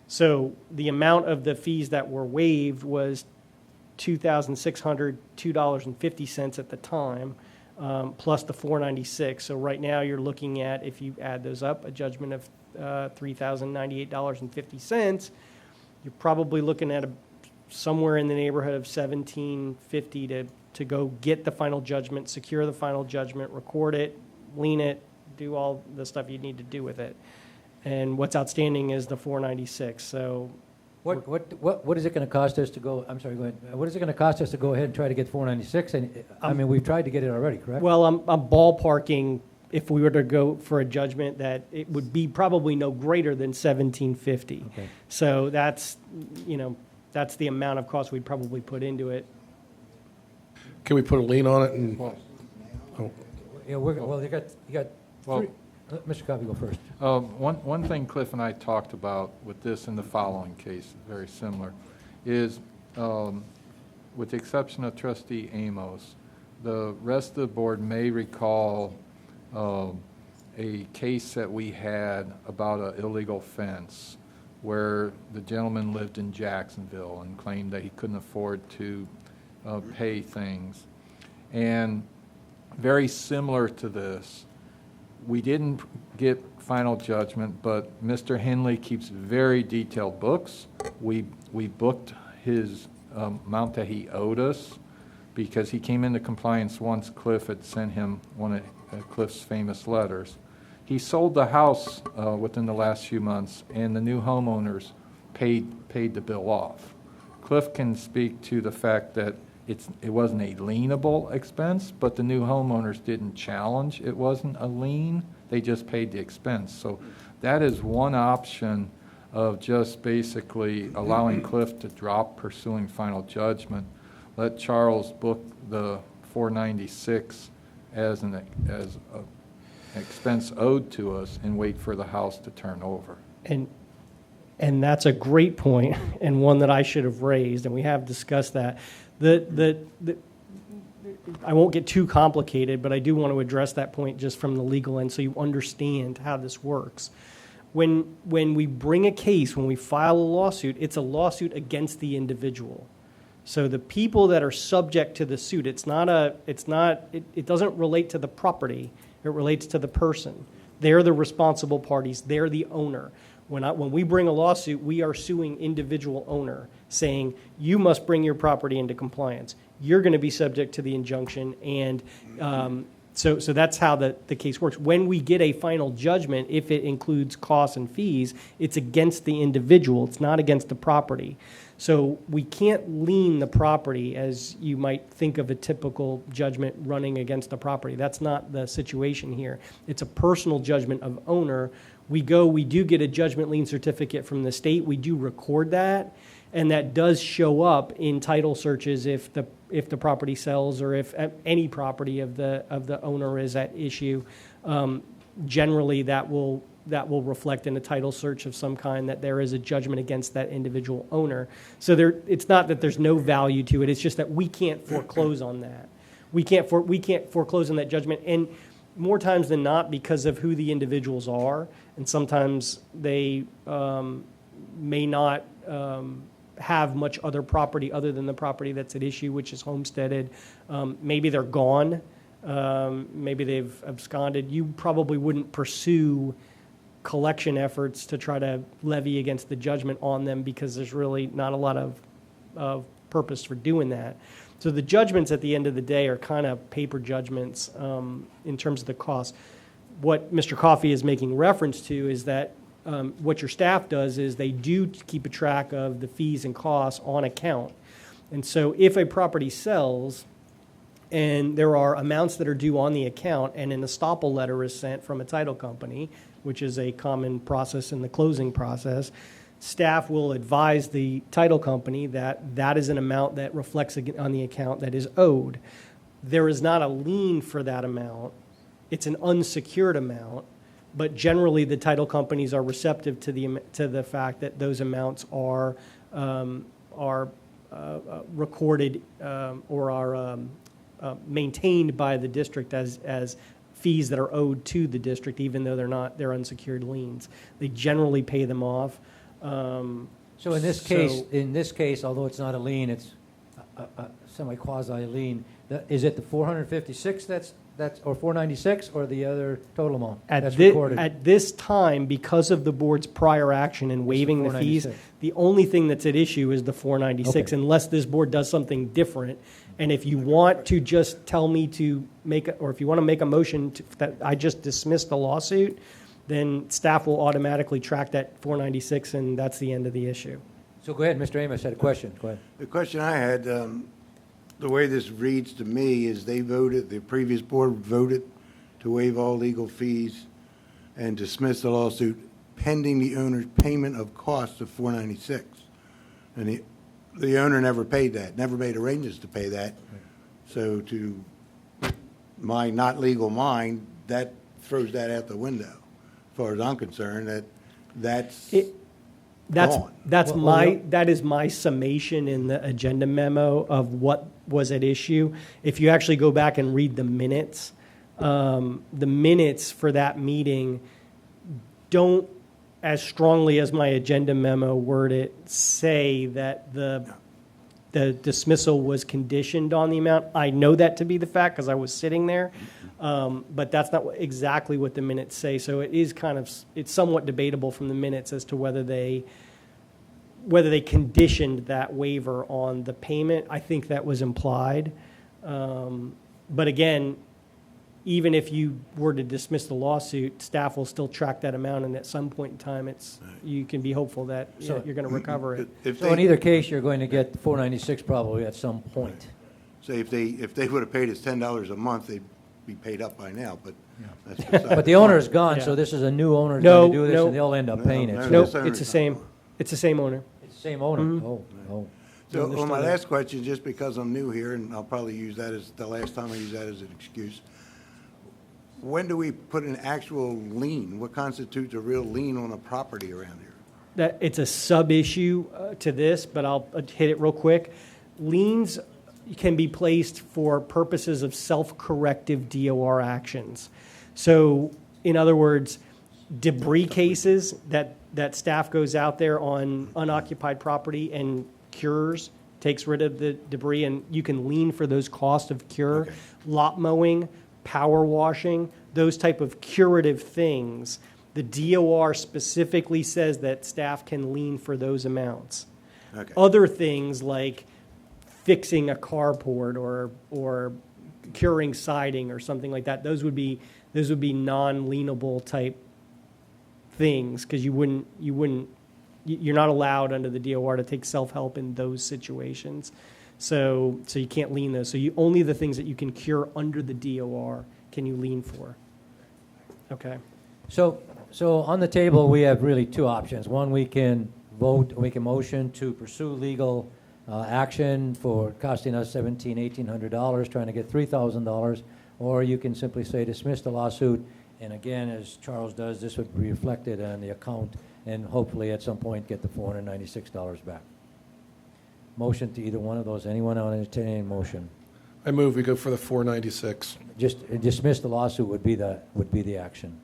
F: So the amount of the fees that were waived was $2,602.50 at the time, plus the $496. So right now you're looking at, if you add those up, a judgment of $3,098.50. You're probably looking at somewhere in the neighborhood of $1,750 to go get the final judgment, secure the final judgment, record it, lien it, do all the stuff you need to do with it. And what's outstanding is the $496. So
A: What is it going to cost us to go, I'm sorry, go ahead. What is it going to cost us to go ahead and try to get 496? And, I mean, we've tried to get it already, correct?
F: well, I'm ballparking, if we were to go for a judgment, that it would be probably no greater than $1,750.
A: Okay.
F: So that's, that's the amount of cost we'd probably put into it.
B: Can we put a lien on it and,
A: Yeah, well, you got
L: Well-
A: three. Let Mr. Coffey go first.
L: One thing Cliff and I talked about with this and the following case, very similar, is with the exception of trustee Amos, the rest of the board may recall a case that we had about an illegal fence where the gentleman lived in Jacksonville and claimed that he couldn't afford to pay things. And very similar to this, we didn't get final judgment, but Mr. Henley keeps very detailed books. We booked his amount that he owed us because he came into compliance once Cliff had sent him one of Cliff's famous letters. He sold the house within the last few months, and the new homeowners paid the bill off. Cliff can speak to the fact that it wasn't a lienable expense, but the new homeowners didn't challenge it wasn't a lien. They just paid the expense. So that is one option of just basically allowing Cliff to drop pursuing final judgment. Let Charles book the $496 as an expense owed to us and wait for the house to turn over.
F: And that's a great point, and one that I should have raised, and we have discussed that. I won't get too complicated, but I do want to address that point just from the legal end so you understand how this works. When we bring a case, when we file a lawsuit, it's a lawsuit against the individual. So the people that are subject to the suit, it doesn't relate to the property, it relates to the person. They're the responsible parties, they're the owner. When we bring a lawsuit, we are suing individual owner, saying, you must bring your property into compliance. You're going to be subject to the injunction, and so that's how the case works. When we get a final judgment, if it includes costs and fees, it's against the individual. It's not against the property. So we can't lien the property as you might think of a typical judgment running against the property. That's not the situation here. It's a personal judgment of owner. We do get a judgment lien certificate from the state. We do record that, and that does show up in title searches if the property sells or if any property of the owner is at issue. Generally, that will reflect in a title search of some kind that there is a judgment against that individual owner. So it's not that there's no value to it. It's just that we can't foreclose on that. We can't foreclose on that judgment, and more times than not, because of who the individuals are, and sometimes they may not have much other property other than the property that's at issue, which is homesteaded. Maybe they're gone. Maybe they've absconded. You probably wouldn't pursue collection efforts to try to levy against the judgment on them because there's really not a lot of purpose for doing that. So the judgments at the end of the day are kind of paper judgments in terms of the cost. What Mr. Coffey is making reference to is that what your staff does is they do keep a track of the fees and costs on account. And so if a property sells and there are amounts that are due on the account and an estoppel letter is sent from a title company, which is a common process in the closing process, staff will advise the title company that that is an amount that reflects on the account that is owed. There is not a lien for that amount. It's an unsecured amount, but generally the title companies are receptive to the fact that those amounts are recorded or are maintained by the district as fees that are owed to the district, even though they're unsecured liens. They generally pay them off.
A: So in this case, although it's not a lien, it's a semi-quasi lien, is it the 456 that's, or 496, or the other total amount that's recorded?
F: At this time, because of the board's prior action in waiving the fees,
A: 496.
F: the only thing that's at issue is the 496,
A: Okay.
F: unless this board does something different. And if you want to just tell me to or if you want to make a motion that I just dismiss the lawsuit, then staff will automatically track that 496, and that's the end of the issue.
A: So go ahead, Mr. Amos had a question. Go ahead.
G: The question I had, the way this reads to me is the previous board voted to waive all legal fees and dismiss the lawsuit pending the owner's payment of costs of $496. And the owner never paid that, never made arrangements to pay that. So to my not legal mind, that throws that out the window, as far as I'm concerned, that's gone.
F: That is my summation in the agenda memo of what was at issue. If you actually go back and read the minutes for that meeting don't, as strongly as my agenda memo worded, say that the dismissal was conditioned on the amount. I know that to be the fact because I was sitting there, but that's not exactly what the minutes say. So it is it's somewhat debatable from the minutes as to whether they conditioned that waiver on the payment. I think that was implied. But again, even if you were to dismiss the lawsuit, staff will still track that amount, and at some point in time, you can be hopeful that you're going to recover it.
A: So in either case, you're going to get 496 probably at some point.
G: So if they would have paid us $10 a month, they'd be paid up by now, but that's beside
A: But the owner's gone,
F: Yeah.
A: so this is a new owner
F: No,
A: going to do this,
F: no.
A: and they'll end up paying it.
G: No,
A: So
F: Nope,
G: this owner's
F: it's the
G: not
F: same.
G: gone.
F: It's the same owner.
A: It's the same owner. Oh.
G: So
F: Understood
G: on my
F: that.
G: last question, just because I'm new here, and I'll probably use that as the last time I use that as an excuse, when do we put an actual lien? What constitutes a real lien on a property around here?
F: That it's a sub-issue to this, but I'll hit it real quick. Liens can be placed for purposes of self-corrective DOR actions. So, in other words, debris cases that staff goes out there on unoccupied property and cures, takes rid of the debris, and you can lien for those costs of cure.
G: Okay.
F: Lot mowing, power washing, those type of curative things. The DOR specifically says that staff can lien for those amounts.
G: Okay.
F: Other things like fixing a carport or curing siding or something like that, those would be non-lienable type things because you're not allowed under the DOR to take self-help in those situations. So you can't lien those. So only the things that you can cure under the DOR can you lien for. Okay.
A: So on the table, we have really two options. One, we can make a motion to pursue legal action for costing us $1,800, trying to get $3,000, or you can simply say dismiss the lawsuit, and again, as Charles does, this would be reflected on the account, and hopefully at some point get the $496 back. Motion to either one of those. Anyone on entertaining motion?
B: I move we go for the 496.
A: Just dismiss the lawsuit would be the action.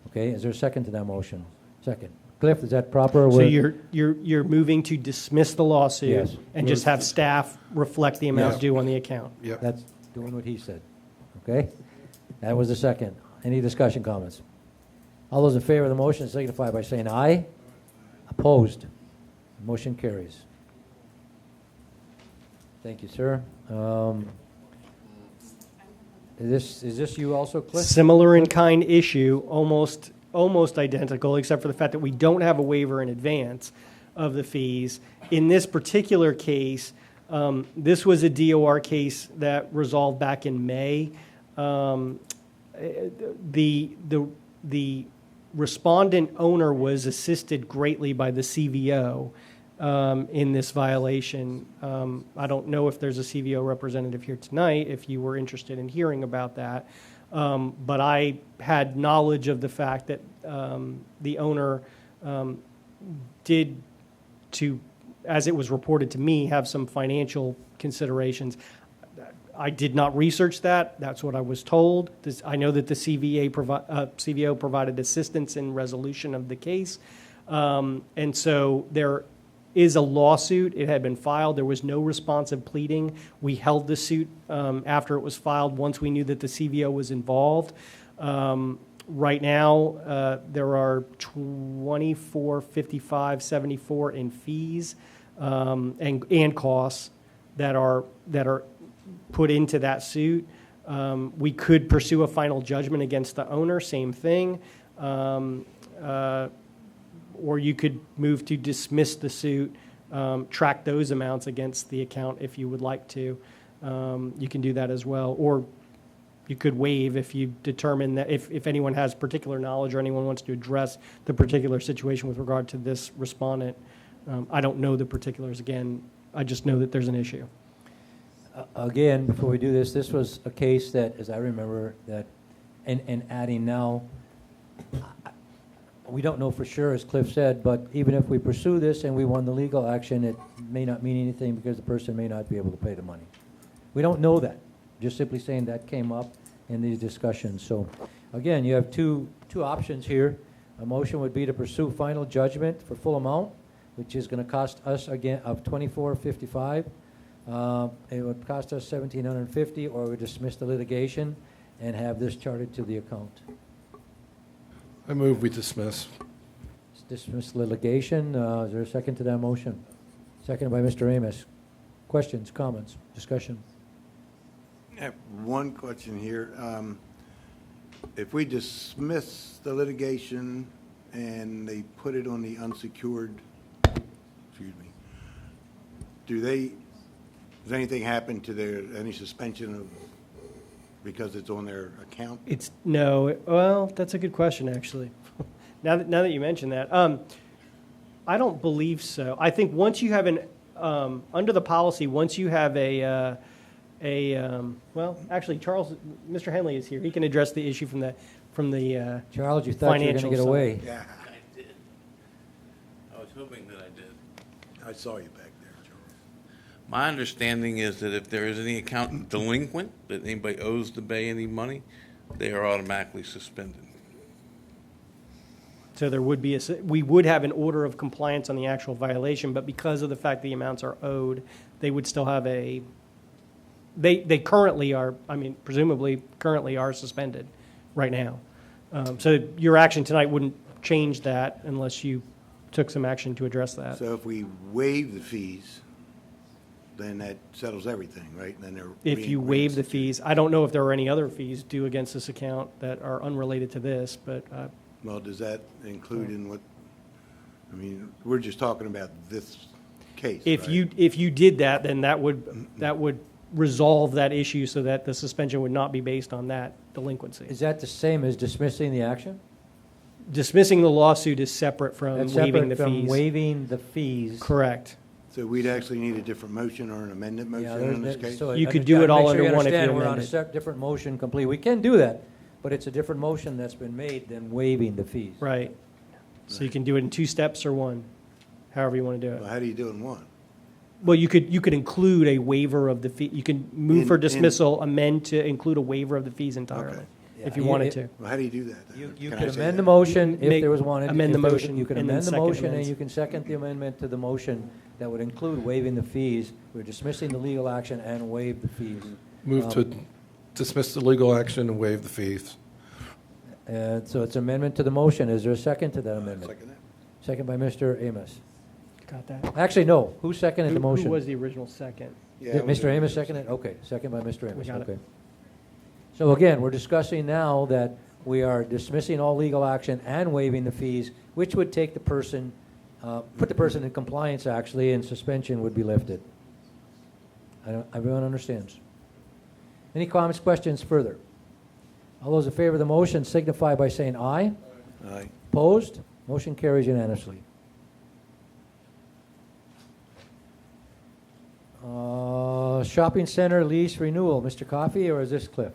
A: Okay, is there a second to that motion? Second. Cliff, is that proper?
F: So you're moving to dismiss the lawsuit
A: Yes.
F: and just have staff reflect the amount
B: Yeah.
F: due on the account.
B: Yep.
A: That's doing what he said. Okay? That was the second. Any discussion, comments? All those in favor of the motion signify by saying aye. Opposed? Motion carries. Thank you, sir. Is this you also, Cliff?
F: Similar in kind issue, almost identical, except for the fact that we don't have a waiver in advance of the fees. In this particular case, this was a DOR case that resolved back in May. The respondent owner was assisted greatly by the CVO in this violation. I don't know if there's a CVO representative here tonight, if you were interested in hearing about that. But I had knowledge of the fact that the owner did to as it was reported to me, have some financial considerations. I did not research that. That's what I was told. I know that the CVO provided assistance in resolution of the case. And so there is a lawsuit. It had been filed. There was no responsive pleading. We held the suit after it was filed once we knew that the CVO was involved. Right now, there are $24,555.74 in fees and costs that are put into that suit. We could pursue a final judgment against the owner, same thing. Or you could move to dismiss the suit, track those amounts against the account if you would like to. You can do that as well. Or you could waive if you determine that if anyone has particular knowledge or anyone wants to address the particular situation with regard to this respondent. I don't know the particulars. Again, I just know that there's an issue.
A: Again, before we do this, this was a case that, as I remember, that, and adding now, we don't know for sure, as Cliff said, but even if we pursue this and we won the legal action, it may not mean anything because the person may not be able to pay the money. We don't know that. Just simply saying that came up in these discussions. So, again, you have two options here. A motion would be to pursue final judgment for full amount, which is going to cost us again of $24.55. It would cost us $1,750, or we dismiss the litigation and have this charted to the account.
B: I move we dismiss.
A: Dismiss litigation. Is there a second to that motion? Seconded by Mr. Amos. Questions, comments, discussion?
G: I have one question here. If we dismiss the litigation and they put it on the unsecured, does anything happen to any suspension of, because it's on their account?
F: Well, that's a good question, actually. Now that you mention that, I don't believe so. I think once you have under the policy, once you have well, actually, Mr. Henley is here. He can address the issue from the
A: Charles, you thought you were going to get away.
G: Yeah,
M: I did. I was hoping that I did.
G: I saw you back there, Charles.
M: My understanding is that if there is any account delinquent, that anybody owes the Bay any money, they are automatically suspended.
F: So there would be we would have an order of compliance on the actual violation, but because of the fact the amounts are owed, they would still have they currently are, presumably currently are suspended right now. So your action tonight wouldn't change that unless you took some action to address that.
G: So if we waive the fees, then that settles everything, right? Then they're
F: If you waive the fees, I don't know if there are any other fees due against this account that are unrelated to this, but
G: Well, does that include in what, we're just talking about this case,
F: if
G: right?
F: you did that, then that would resolve that issue so that the suspension would not be based on that delinquency.
A: Is that the same as dismissing the action?
F: Dismissing the lawsuit is separate from
A: That's
F: waiving the
A: separate from
F: fees.
A: waiving the fees.
F: Correct.
G: So we'd actually need a different motion or an amended motion in this case?
A: So
F: You
A: I
F: could
A: just
F: do
A: gotta
F: it all
A: make sure
F: under one if you
A: understand We're on a
F: amend it.
A: different motion completely. We can do that, but it's a different motion that's been made than waiving the fees.
F: Right. So you can do it in 2 steps or 1, however you want to do
G: Well,
F: it.
G: how do you do it in one?
F: Well, you could include a waiver of the fee. You can move for
G: In-
F: dismissal, amend to include a waiver of the fees entirely,
G: Okay.
F: if you
A: Yeah,
F: wanted
A: it-
F: to.
G: Well, how do you do that then?
A: You
G: Can I
A: could
G: say
A: amend the
G: that?
A: motion if
F: Make-
A: there was one.
F: amend the
A: if there was-
F: motion
A: You can
F: and then
A: amend the
F: second
A: motion and
F: amends.
A: you can second the amendment to the motion that would include waiving the fees. We're dismissing the legal action and waive the fees.
B: Move to dismiss the legal action and waive the fees.
A: So it's amendment to the motion. Is there a second to that amendment?
G: Second that.
A: Second by Mr. Amos.
F: Got that?
A: Actually, no. Who seconded the motion?
F: Who was the original second?
G: Yeah,
A: Did
G: I was
A: Mr.
G: doing
A: Amos
G: this.
A: second it? Okay, second by Mr. Amos,
F: got it.
A: okay. So again, we're discussing now that we are dismissing all legal action and waiving the fees, which would take the person, put the person in compliance actually, and suspension would be lifted. Everyone understands? Any comments, questions further? All those in favor of the motion signify by saying aye.
G: Aye.
A: Opposed? Motion carries unanimously. Shopping center lease renewal, Mr. Coffey, or is this Cliff?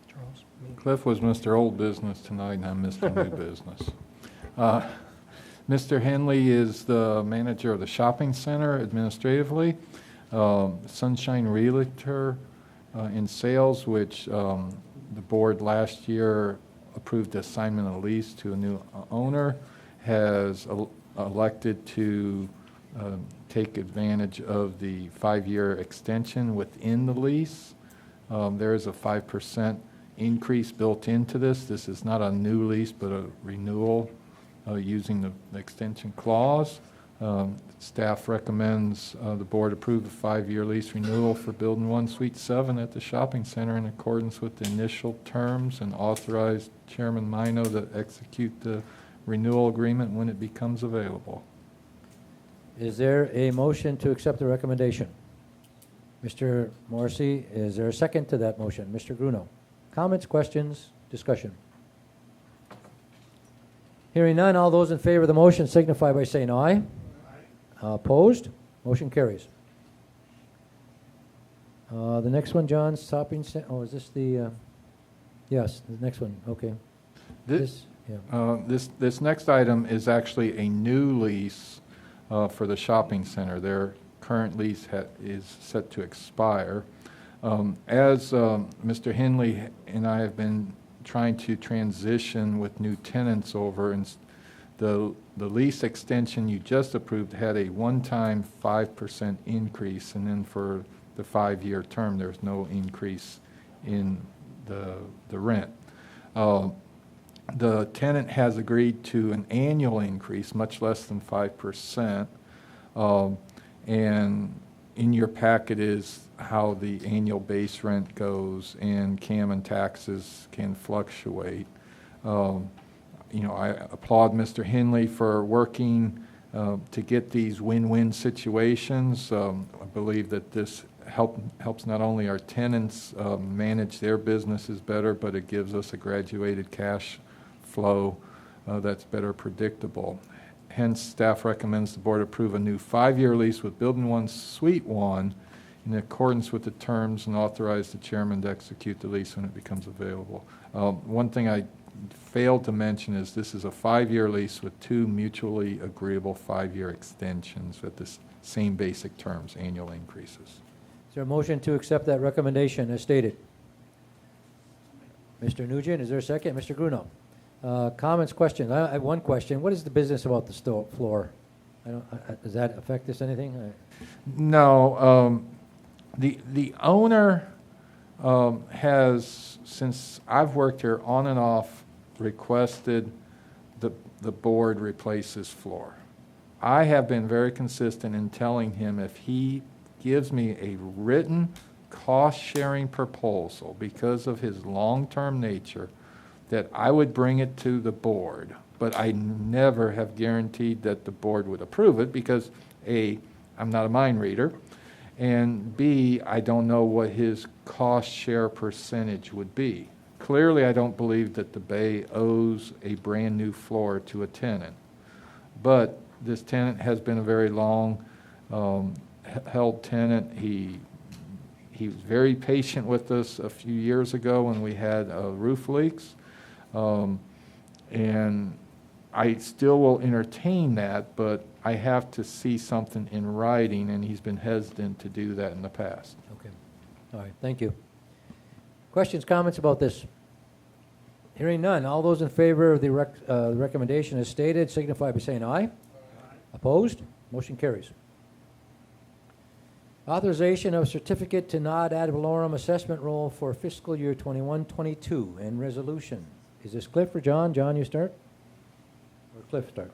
F: Charles?
L: Cliff was Mr. Old Business tonight, and I'm Mr. New Business. Mr. Henley is the manager of the shopping center administratively. Sunshine Realtor in sales, which the board last year approved the assignment of lease to a new owner, has elected to take advantage of the 5-year extension within the lease. There is a 5% increase built into this. This is not a new lease, but a renewal using the extension clause. Staff recommends the board approve the 5-year lease renewal for Building 1, Suite 7 at the shopping center in accordance with the initial terms, and authorize Chairman Mino to execute the renewal agreement when it becomes available.
A: Is there a motion to accept the recommendation? Mr. Morrissey, is there a second to that motion? Mr. Gruno? Comments, questions, discussion? Hearing none, all those in favor of the motion signify by saying aye. Opposed? Motion carries. The next one, John, shopping center, oh, is this the, yes, the next one, okay.
L: This next item is actually a new lease for the shopping center. Their current lease is set to expire. As Mr. Henley and I have been trying to transition with new tenants over, and the lease extension you just approved had a one-time 5% increase, and then for the 5-year term, there's no increase in the rent. The tenant has agreed to an annual increase, much less than 5%, and in your packet is how the annual base rent goes, and CAM and taxes can fluctuate. I applaud Mr. Henley for working to get these win-win situations. I believe that this helps not only our tenants manage their businesses better, but it gives us a graduated cash flow that's better predictable. Hence, staff recommends the board approve a new 5-year lease with Building 1, Suite 1 in accordance with the terms, and authorize the chairman to execute the lease when it becomes available. One thing I failed to mention is this is a 5-year lease with 2 mutually agreeable 5-year extensions at the same basic terms, annual increases.
A: Is there a motion to accept that recommendation as stated? Mr. Nugent, is there a second? Mr. Gruno? Comments, questions? I have one question. What is the business about the floor? Does that affect this anything?
L: No. The owner has, since I've worked here on and off, requested the board replace his floor. I have been very consistent in telling him if he gives me a written cost-sharing proposal because of his long-term nature, that I would bring it to the board. But I never have guaranteed that the board would approve it because, A, I'm not a mind reader, and B, I don't know what his cost share percentage would be. Clearly, I don't believe that the Bay owes a brand new floor to a tenant. But this tenant has been a very long held tenant. He was very patient with us a few years ago when we had roof leaks. And I still will entertain that, but I have to see something in writing, and he's been hesitant to do that in the past.
A: Okay. All right, thank you. Questions, comments about this? Hearing none. All those in favor of the recommendation as stated signify by saying aye. Opposed? Motion carries. Authorization of certificate to nod ad valorem assessment roll for fiscal year 21-22 and resolution. Is this Cliff or John? John, you start? Or Cliff start?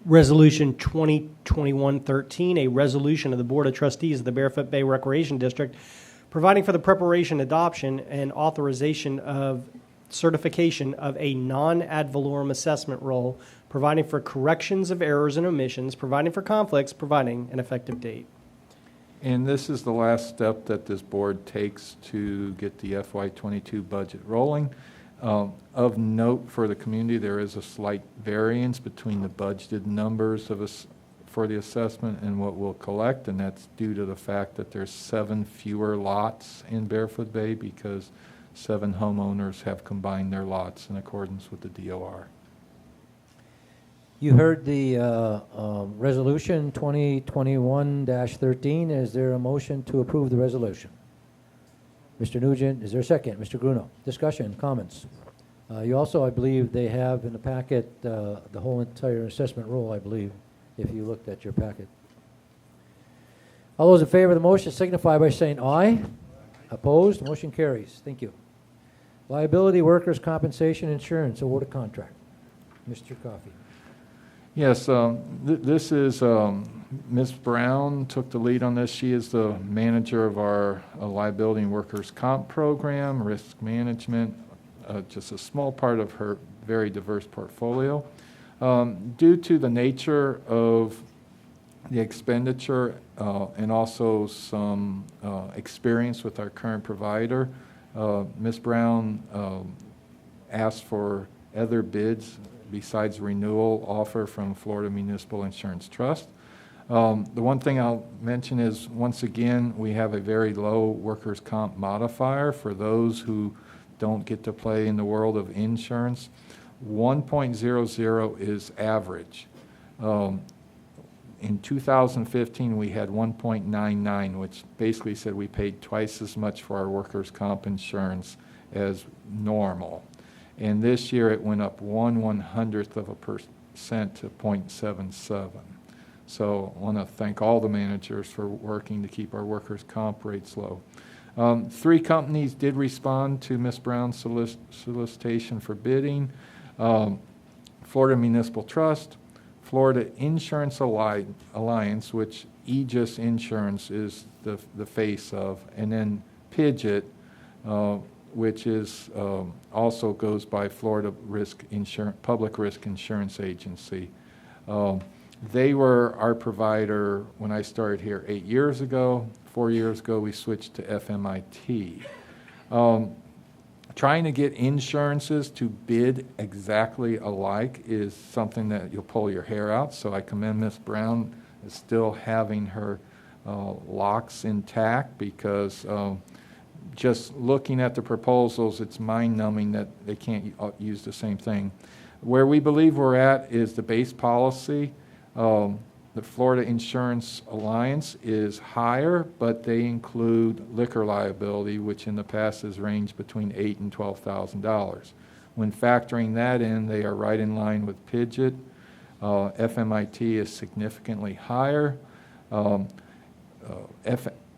F: Resolution 2021-13, a resolution of the Board of Trustees of the Barefoot Bay Recreation District providing for the preparation, adoption, and authorization of certification of a non-ad valorem assessment roll, providing for corrections of errors and omissions, providing for conflicts, providing an effective date.
L: And this is the last step that this board takes to get the FY22 budget rolling. Of note for the community, there is a slight variance between the budgeted numbers for the assessment and what we'll collect, and that's due to the fact that there's 7 fewer lots in Barefoot Bay because 7 homeowners have combined their lots in accordance with the DOR.
A: You heard the resolution 2021-13. Is there a motion to approve the resolution? Mr. Nugent, is there a second? Mr. Gruno, discussion, comments? You also, I believe, they have in the packet the whole entire assessment rule, I believe, if you looked at your packet. All those in favor of the motion signify by saying aye. Opposed? Motion carries. Thank you. Liability Workers' Compensation Insurance Award of Contract. Mr. Coffey.
L: Yes, this is, Ms. Brown took the lead on this. She is the manager of our liability and workers' comp program, risk management, just a small part of her very diverse portfolio. Due to the nature of the expenditure and also some experience with our current provider, Ms. Brown asked for other bids besides renewal offer from Florida Municipal Insurance Trust. The one thing I'll mention is, once again, we have a very low workers' comp modifier for those who don't get to play in the world of insurance. 1.00 is average. In 2015, we had 1.99, which basically said we paid twice as much for our workers' comp insurance as normal. And this year it went up 1/100% to 0.77. So I want to thank all the managers for working to keep our workers' comp rates low. 3 companies did respond to Ms. Brown's solicitation for bidding. Florida Municipal Trust, Florida Insurance Alliance, which Aegis Insurance is the face of, and then Pidgeot, which is also goes by Florida Public Risk Insurance Agency. They were our provider when I started here 8 years ago. 4 years ago, we switched to FMIT. Trying to get insurances to bid exactly alike is something that you'll pull your hair out, so I commend Ms. Brown as still having her locks intact, because just looking at the proposals, it's mind-numbing that they can't use the same thing. Where we believe we're at is the base policy. The Florida Insurance Alliance is higher, but they include liquor liability, which in the past has ranged between $8,000 and $12,000. When factoring that in, they are right in line with Pidgeot. FMIT is significantly higher.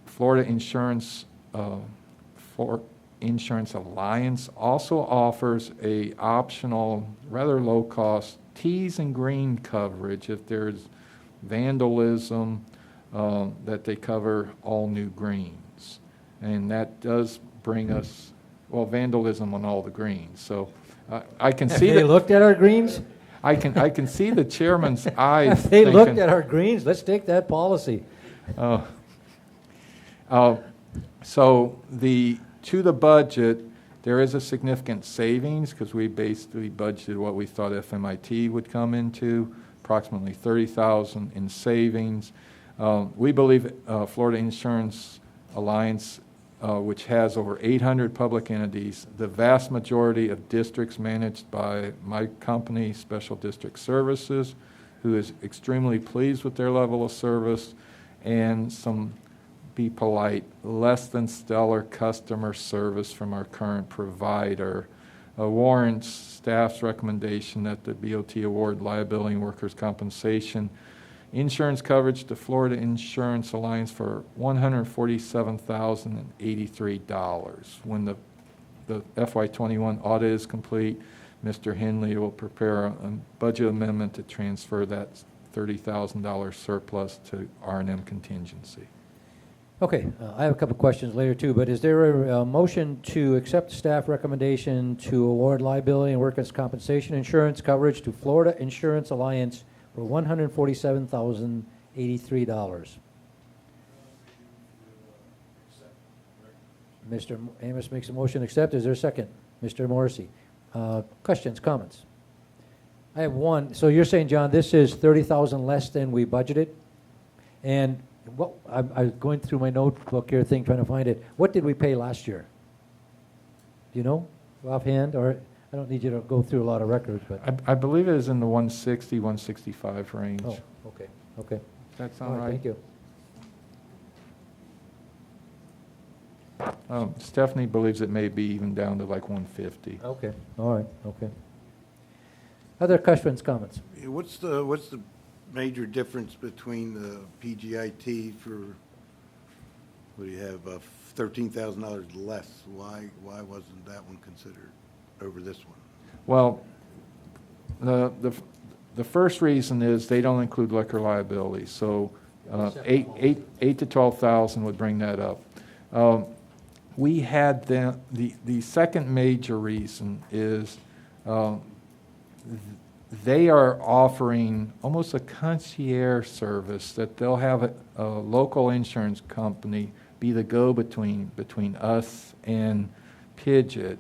L: Florida Insurance Alliance also offers a optional, rather low-cost tees and green coverage if there's vandalism, that they cover all new greens. And that does bring us, well, vandalism on all the greens. So I can see
A: They looked at our greens?
L: I can see the chairman's eyes.
A: They
L: thinking,
A: looked at our greens. Let's take that policy.
L: So to the budget, there is a significant savings because we basically budgeted what we thought FMIT would come into, approximately $30,000 in savings. We believe Florida Insurance Alliance, which has over 800 public entities, the vast majority of districts managed by my company, Special District Services, who is extremely pleased with their level of service, and some, be polite, less than stellar customer service from our current provider, warrants staff's recommendation that the BOT award liability and workers' compensation insurance coverage to Florida Insurance Alliance for $147,083. When the FY21 audit is complete, Mr. Henley will prepare a budget amendment to transfer that $30,000 surplus to R&M contingency.
A: Okay, I have a couple questions later too, but is there a motion to accept staff recommendation to award liability and workers' compensation insurance coverage to Florida Insurance Alliance for $147,083? Mr. Amos makes a motion to accept. Is there a second? Mr. Morrissey. Questions, comments? I have one. So you're saying, John, this is $30,000 less than we budgeted? And what, I'm going through my notebook here, trying to find it. What did we pay last year? Do you know offhand, or I don't need you to go through a lot of records, but,
L: I believe it is in the 160, 165 range.
A: oh, okay, okay.
L: Does that
A: All
L: sound
A: right,
L: right?
A: thank you.
L: Stephanie believes it may be even down to like 150.
A: Okay, all right, okay. Other questions, comments?
G: What's the major difference between the PGIT for, what do you have, $13,000 less? Why wasn't that one considered over this one?
L: Well, the first reason is they don't include liquor liability, so eight to 12,000 would bring that up. We had the second major reason is they are offering almost a concierge service that they'll have a local insurance company be the go-between between us and Pidgeot,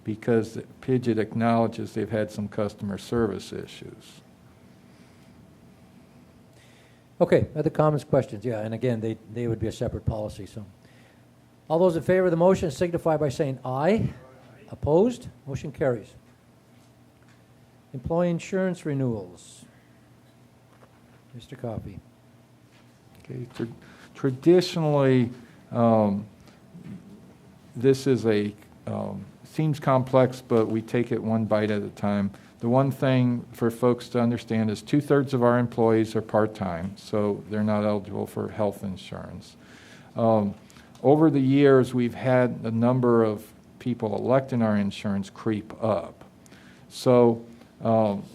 L: because Pidgeot acknowledges they've had some customer service issues.
A: Okay, other comments, questions? Yeah, and again, they would be a separate policy, so. All those in favor of the motion signify by saying aye. Opposed? Motion carries. Employee insurance renewals. Mr. Coffey.
L: Okay. Traditionally, this is seems complex, but we take it one bite at a time. The one thing for folks to understand is 2/3 of our employees are part-time, so they're not eligible for health insurance. Over the years, we've had a number of people electing our insurance creep up. So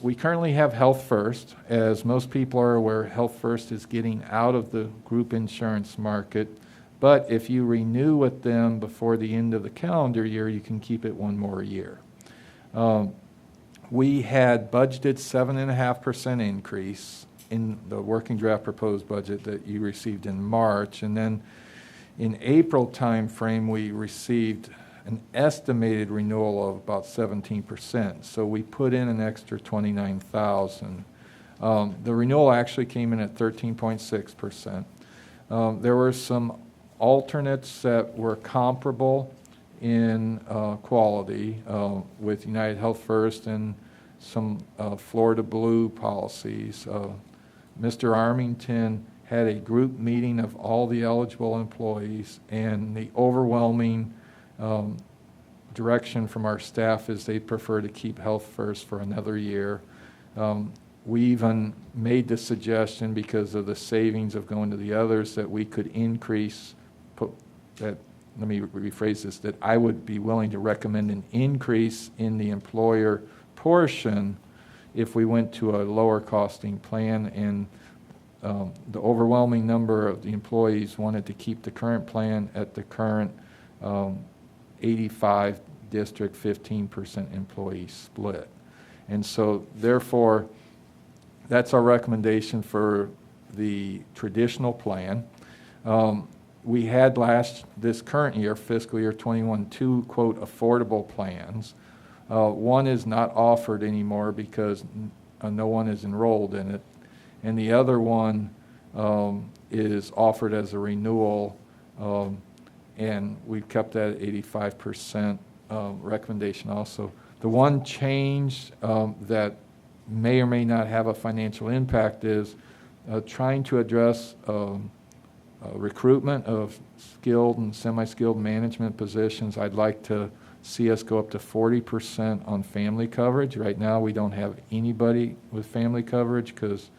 L: we currently have Health First. As most people are aware, Health First is getting out of the group insurance market. But if you renew with them before the end of the calendar year, you can keep it one more year. We had budgeted 7.5% increase in the working draft proposed budget that you received in March, and then in April timeframe, we received an estimated renewal of about 17%. So we put in an extra $29,000. The renewal actually came in at 13.6%. There were some alternates that were comparable in quality with United Health First and some Florida Blue policies. Mr. Armington had a group meeting of all the eligible employees, and the overwhelming direction from our staff is they prefer to keep Health First for another year. We even made the suggestion, because of the savings of going to the others, that we could increase, let me rephrase this, that I would be willing to recommend an increase in the employer portion if we went to a lower costing plan, and the overwhelming number of the employees wanted to keep the current plan at the current 85 district 15% employee split. And so therefore, that's our recommendation for the traditional plan. We had this current year, fiscal year 21, two, quote, affordable plans. One is not offered anymore because no one is enrolled in it. And the other one is offered as a renewal, and we've kept that at 85% recommendation also. The one change that may or may not have a financial impact is trying to address recruitment of skilled and semi-skilled management positions. I'd like to see us go up to 40% on family coverage. Right now, we don't have anybody with family coverage because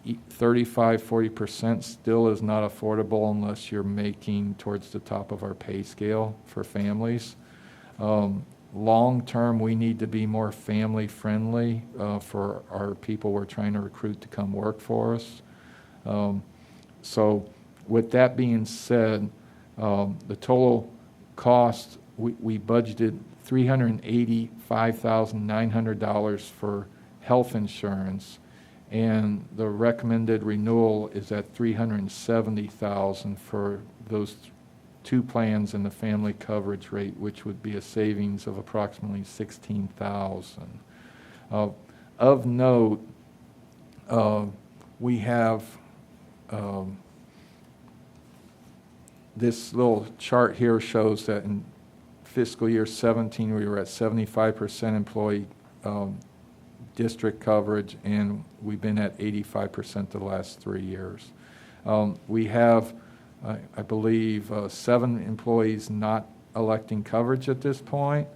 L: 35-40% still is not affordable unless you're making towards the top of our pay scale for families. Long term, we need to be more family friendly for our people we're trying to recruit to come work for us. So with that being said, the total cost, we budgeted $385,900 for health insurance, and the recommended renewal is at $370,000 for those two plans and the family coverage rate, which would be a savings of approximately $16,000. Of note, we have this little chart here shows that in fiscal year 17, we were at 75% employee district coverage, and we've been at 85% the last 3 years. We have, I believe, 7 employees not electing coverage at this point.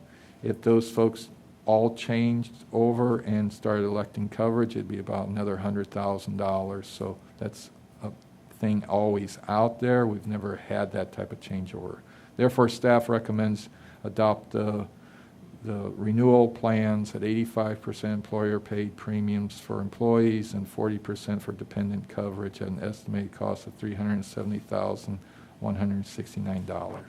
L: If those folks all changed over and started electing coverage, it'd be about another $100,000. So that's a thing always out there. We've never had that type of changeover. Therefore, staff recommends adopt the renewal plans at 85% employer-paid premiums for employees and 40% for dependent coverage at an estimated cost of $370,169.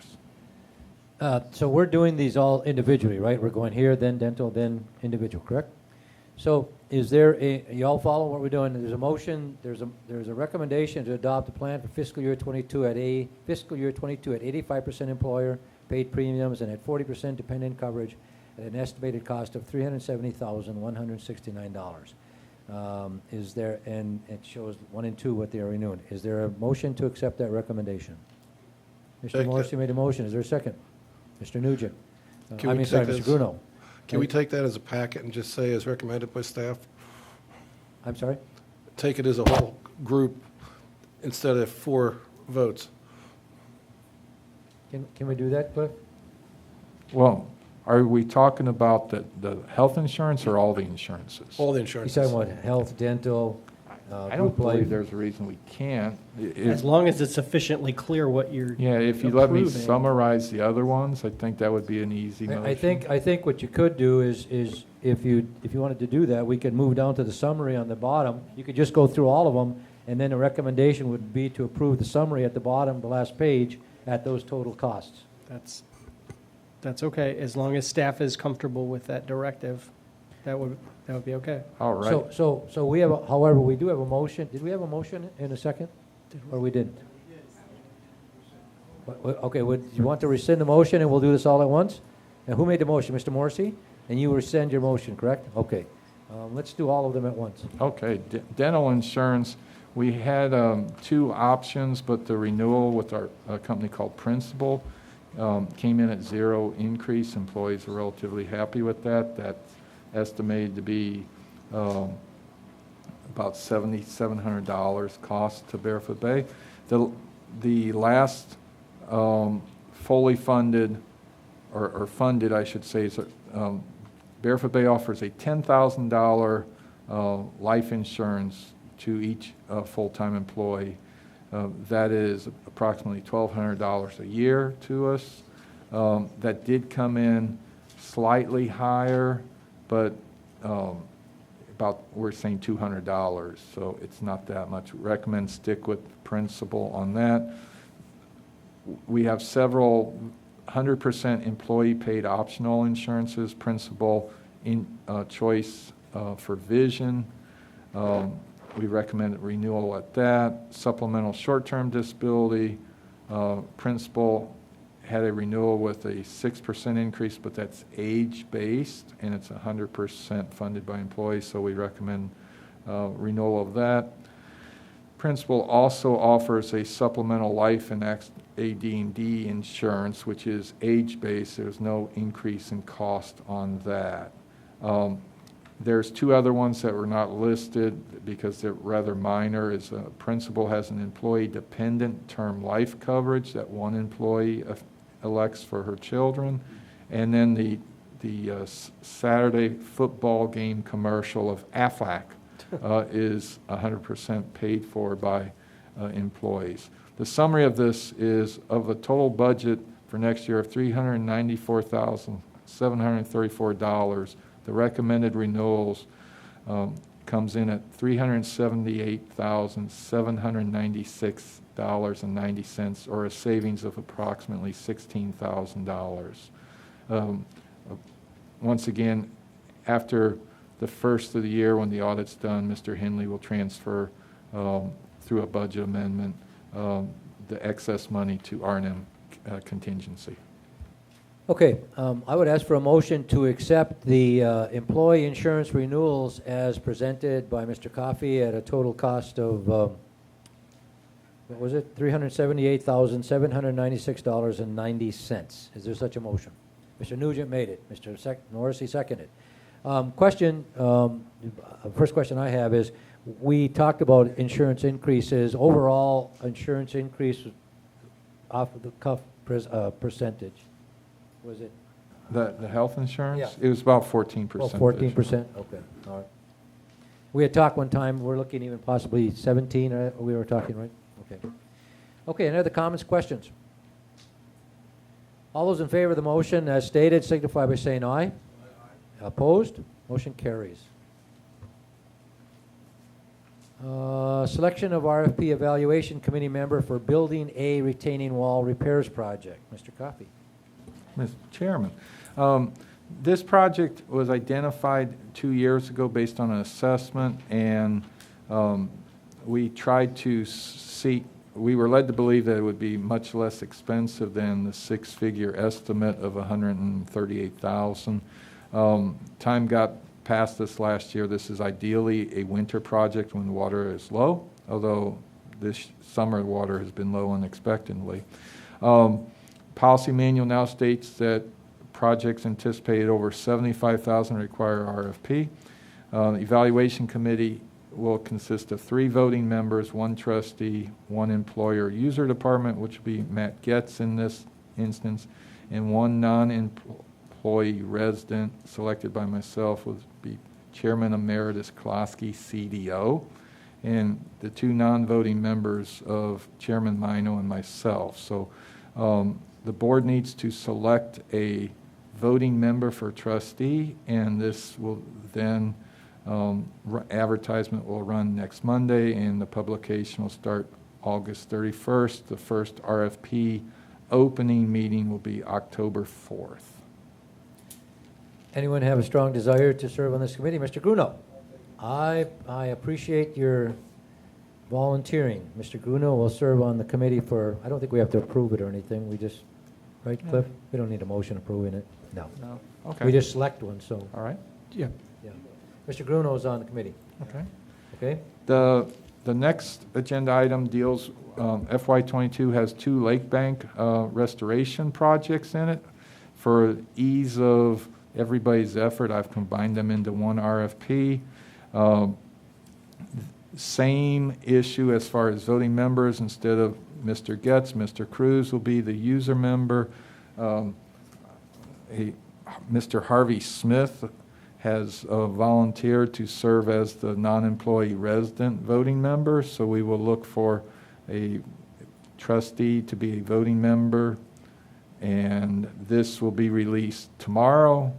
A: So we're doing these all individually, right? We're going here, then dental, then individual, correct? So is there you all follow what we're doing? There's a motion, there's a recommendation to adopt a plan for fiscal year 22 at 85% employer paid premiums and at 40% dependent coverage at an estimated cost of $370,169. Is there, and it shows 1 and 2 what they are renewing. Is there a motion to accept that recommendation? Mr.
B: Take
A: Morrissey
B: that.
A: made a motion. Is there a second? Mr. Nugent.
B: Can
A: I
B: we
A: mean, sorry,
B: take
A: Mr.
B: this-
A: Bruno.
B: Can we take that as a packet and just say as recommended by staff?
A: I'm sorry?
B: Take it as a whole group instead of 4 votes.
A: Can we do that, Cliff?
L: Well, are we talking about the health insurance or all the insurances?
B: All the
A: He's
B: insurance.
A: talking about health, dental,
L: I don't
A: group life.
L: believe there's a reason we can't.
F: As long as it's sufficiently clear what you're
L: Yeah, if you let me
F: approving.
L: summarize the other ones, I think that would be an easy motion.
A: I think what you could do is if you wanted to do that, we could move down to the summary on the bottom. You could just go through all of them, and then the recommendation would be to approve the summary at the bottom, the last page, at those total costs.
F: That's okay, as long as staff is comfortable with that directive, that would be okay.
L: All right.
A: So we have, however, we do have a motion. Did we have a motion in a second? Or we didn't? Okay, do you want to rescind the motion and we'll do this all at once? And who made the motion? Mr. Morrissey? And you rescind your motion, correct? Okay. Let's do all of them at once.
L: Okay, dental insurance, we had 2 options, but the renewal with our company called Principal came in at 0 increase. Employees are relatively happy with that. That's estimated to be about $7,700 cost to Barefoot Bay. The last fully funded, or funded, I should say, is Barefoot Bay offers a $10,000 life insurance to each full-time employee. That is approximately $1,200 a year to us. That did come in slightly higher, but we're saying $200, so it's not that much. Recommend stick with Principal on that. We have several 100% employee-paid optional insurances. Principal in choice for vision. We recommend renewal at that. Supplemental short-term disability. Principal had a renewal with a 6% increase, but that's age-based, and it's 100% funded by employees, so we recommend renewal of that. Principal also offers a supplemental life and AD&D insurance, which is age-based. There's no increase in cost on that. There's 2 other ones that were not listed because they're rather minor. Principal has an employee-dependent term life coverage that one employee elects for her children, and then the Saturday football game commercial of Aflac is 100% paid for by employees. The summary of this is of a total budget for next year of $394,734. The recommended renewals comes in at $378,796.90, or a savings of approximately $16,000. Once again, after the first of the year, when the audit's done, Mr. Henley will transfer through a budget amendment the excess money to R&M contingency.
A: Okay, I would ask for a motion to accept the employee insurance renewals as presented by Mr. Coffey at a total cost of, what was it? $378,796.90. Is there such a motion? Mr. Nugent made it. Mr. Morrissey seconded. Question, first question I have is, we talked about insurance increases, overall insurance increase off of the cuff percentage. Was it?
L: The health insurance?
A: Yeah.
L: It was about 14%.
A: Oh, 14%? Okay, all right. We had talked one time, we're looking even possibly 17, we were talking, right? Okay. Okay, any other comments, questions? All those in favor of the motion as stated signify by saying aye. Aye. Opposed? Motion carries. Selection of RFP Evaluation Committee member for Building A Retaining Wall Repairs Project. Mr. Coffey.
L: Mr. Chairman, this project was identified 2 years ago based on an assessment, and we tried to seek, we were led to believe that it would be much less expensive than the six-figure estimate of $138,000. Time got past this last year. This is ideally a winter project when the water is low, although this summer water has been low unexpectedly. Policy manual now states that projects anticipated over $75,000 require RFP. Evaluation committee will consist of 3 voting members, 1 trustee, 1 employer user department, which will be Matt Getz in this instance, and 1 non-employee resident selected by myself would be Chairman Emeritus Klosky, CDO, and the 2 non-voting members of Chairman Mino and myself. So the board needs to select a voting member for trustee, and this will then, advertisement will run next Monday, and the publication will start August 31st. The first RFP opening meeting will be October 4th.
A: Anyone have a strong desire to serve on this committee? Mr. Gruno. I appreciate your volunteering. Mr. Gruno will serve on the committee for, I don't think we have to approve it or anything. We just, right, Cliff? We don't need a motion approving it. No.
L: No? Okay.
A: We just select one, so.
L: All right? Yeah.
A: Yeah. Mr. Gruno is on the committee.
L: Okay.
A: Okay?
L: The next agenda item deals, FY22 has 2 lake bank restoration projects in it. For ease of everybody's effort, I've combined them into one RFP. Same issue as far as voting members. Instead of Mr. Getz, Mr. Cruz will be the user member. Mr. Harvey Smith has volunteered to serve as the non-employee resident voting member, so we will look for a trustee to be a voting member, and this will be released tomorrow,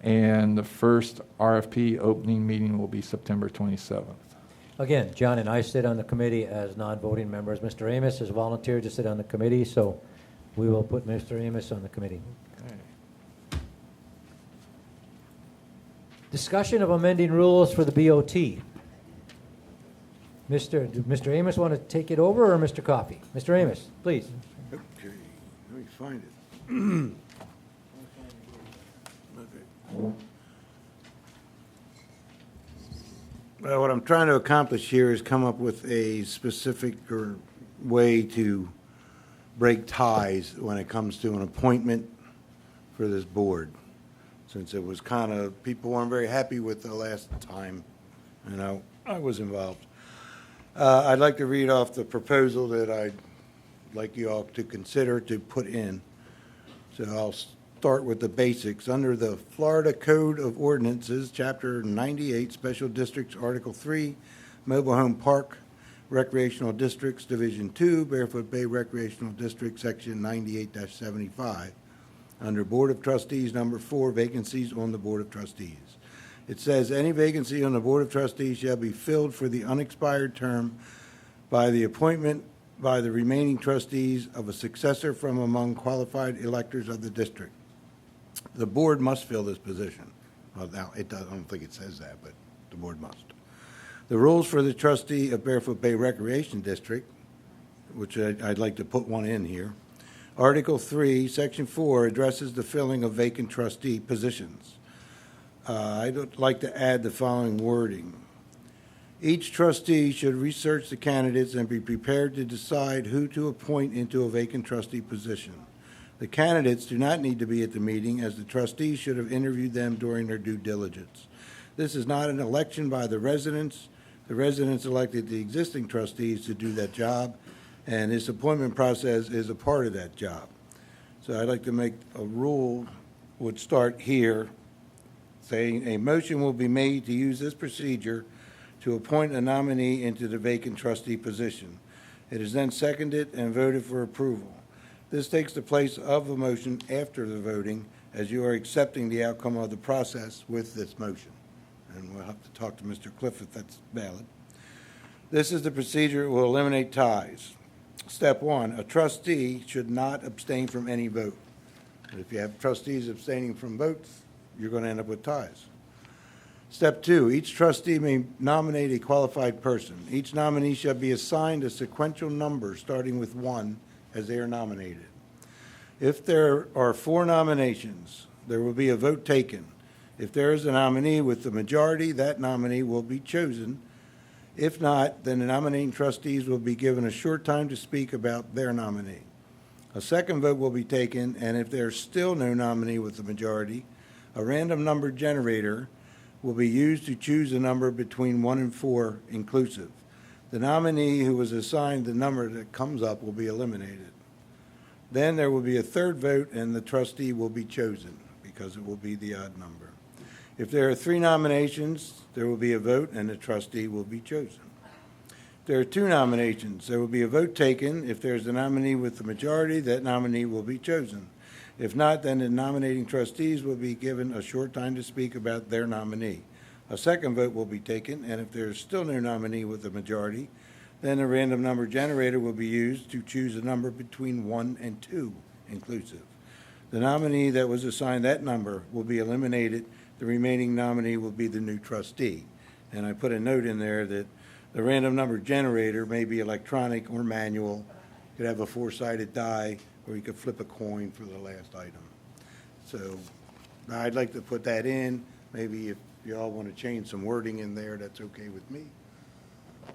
L: and the first RFP opening meeting will be September 27th.
A: Again, John and I sit on the committee as non-voting members. Mr. Amos has volunteered to sit on the committee, so we will put Mr. Amos on the committee.
L: Okay.
A: Discussion of amending rules for the BOT. Mr. Amos want to take it over, or Mr. Coffey? Mr. Amos, please.
G: Okay, let me find it. Okay. Well, what I'm trying to accomplish here is come up with a specific way to break ties when it comes to an appointment for this board, since it was kind of, people weren't very happy with the last time, and I was involved. I'd like to read off the proposal that I'd like you all to consider to put in. So I'll start with the basics. Under the Florida Code of Ordinances, Chapter 98, Special Districts, Article 3, Mobile Home Park Recreational Districts, Division 2, Barefoot Bay Recreational District, Section 98-75. Under Board of Trustees, number 4, vacancies on the Board of Trustees. It says, any vacancy on the Board of Trustees shall be filled for the unexpired term by the appointment by the remaining trustees of a successor from among qualified electors of the district. The board must fill this position. Well, now, I don't think it says that, but the board must. The rules for the trustee of Barefoot Bay Recreation District, which I'd like to put one in here. Article 3, Section 4 addresses the filling of vacant trustee positions. I'd like to add the following wording. Each trustee should research the candidates and be prepared to decide who to appoint into a vacant trustee position. The candidates do not need to be at the meeting, as the trustees should have interviewed them during their due diligence. This is not an election by the residents. The residents elected the existing trustees to do that job, and this appointment process is a part of that job. So I'd like to make a rule, would start here, saying a motion will be made to use this procedure to appoint a nominee into the vacant trustee position. It is then seconded and voted for approval. This takes the place of the motion after the voting, as you are accepting the outcome of the process with this motion. And we'll have to talk to Mr. Cliff if that's valid. This is the procedure that will eliminate ties. Step one, a trustee should not abstain from any vote. If you have trustees abstaining from votes, you're going to end up with ties. Step two, each trustee may nominate a qualified person. Each nominee shall be assigned a sequential number starting with 1 as they are nominated. If there are 4 nominations, there will be a vote taken. If there is a nominee with the majority, that nominee will be chosen. If not, then the nominating trustees will be given a short time to speak about their nominee. A second vote will be taken, and if there is still no nominee with the majority, a random number generator will be used to choose a number between 1 and 4 inclusive. The nominee who was assigned the number that comes up will be eliminated. Then there will be a third vote, and the trustee will be chosen because it will be the odd number. If there are 3 nominations, there will be a vote, and the trustee will be chosen. If there are 2 nominations, there will be a vote taken. If there is a nominee with the majority, that nominee will be chosen. If not, then the nominating trustees will be given a short time to speak about their nominee. A second vote will be taken, and if there is still no nominee with the majority, then a random number generator will be used to choose a number between 1 and 2 inclusive. The nominee that was assigned that number will be eliminated. The remaining nominee will be the new trustee. And I put a note in there that the random number generator may be electronic or manual. You could have a 4-sided die, or you could flip a coin for the last item. So I'd like to put that in. Maybe if you all want to change some wording in there, that's okay with me.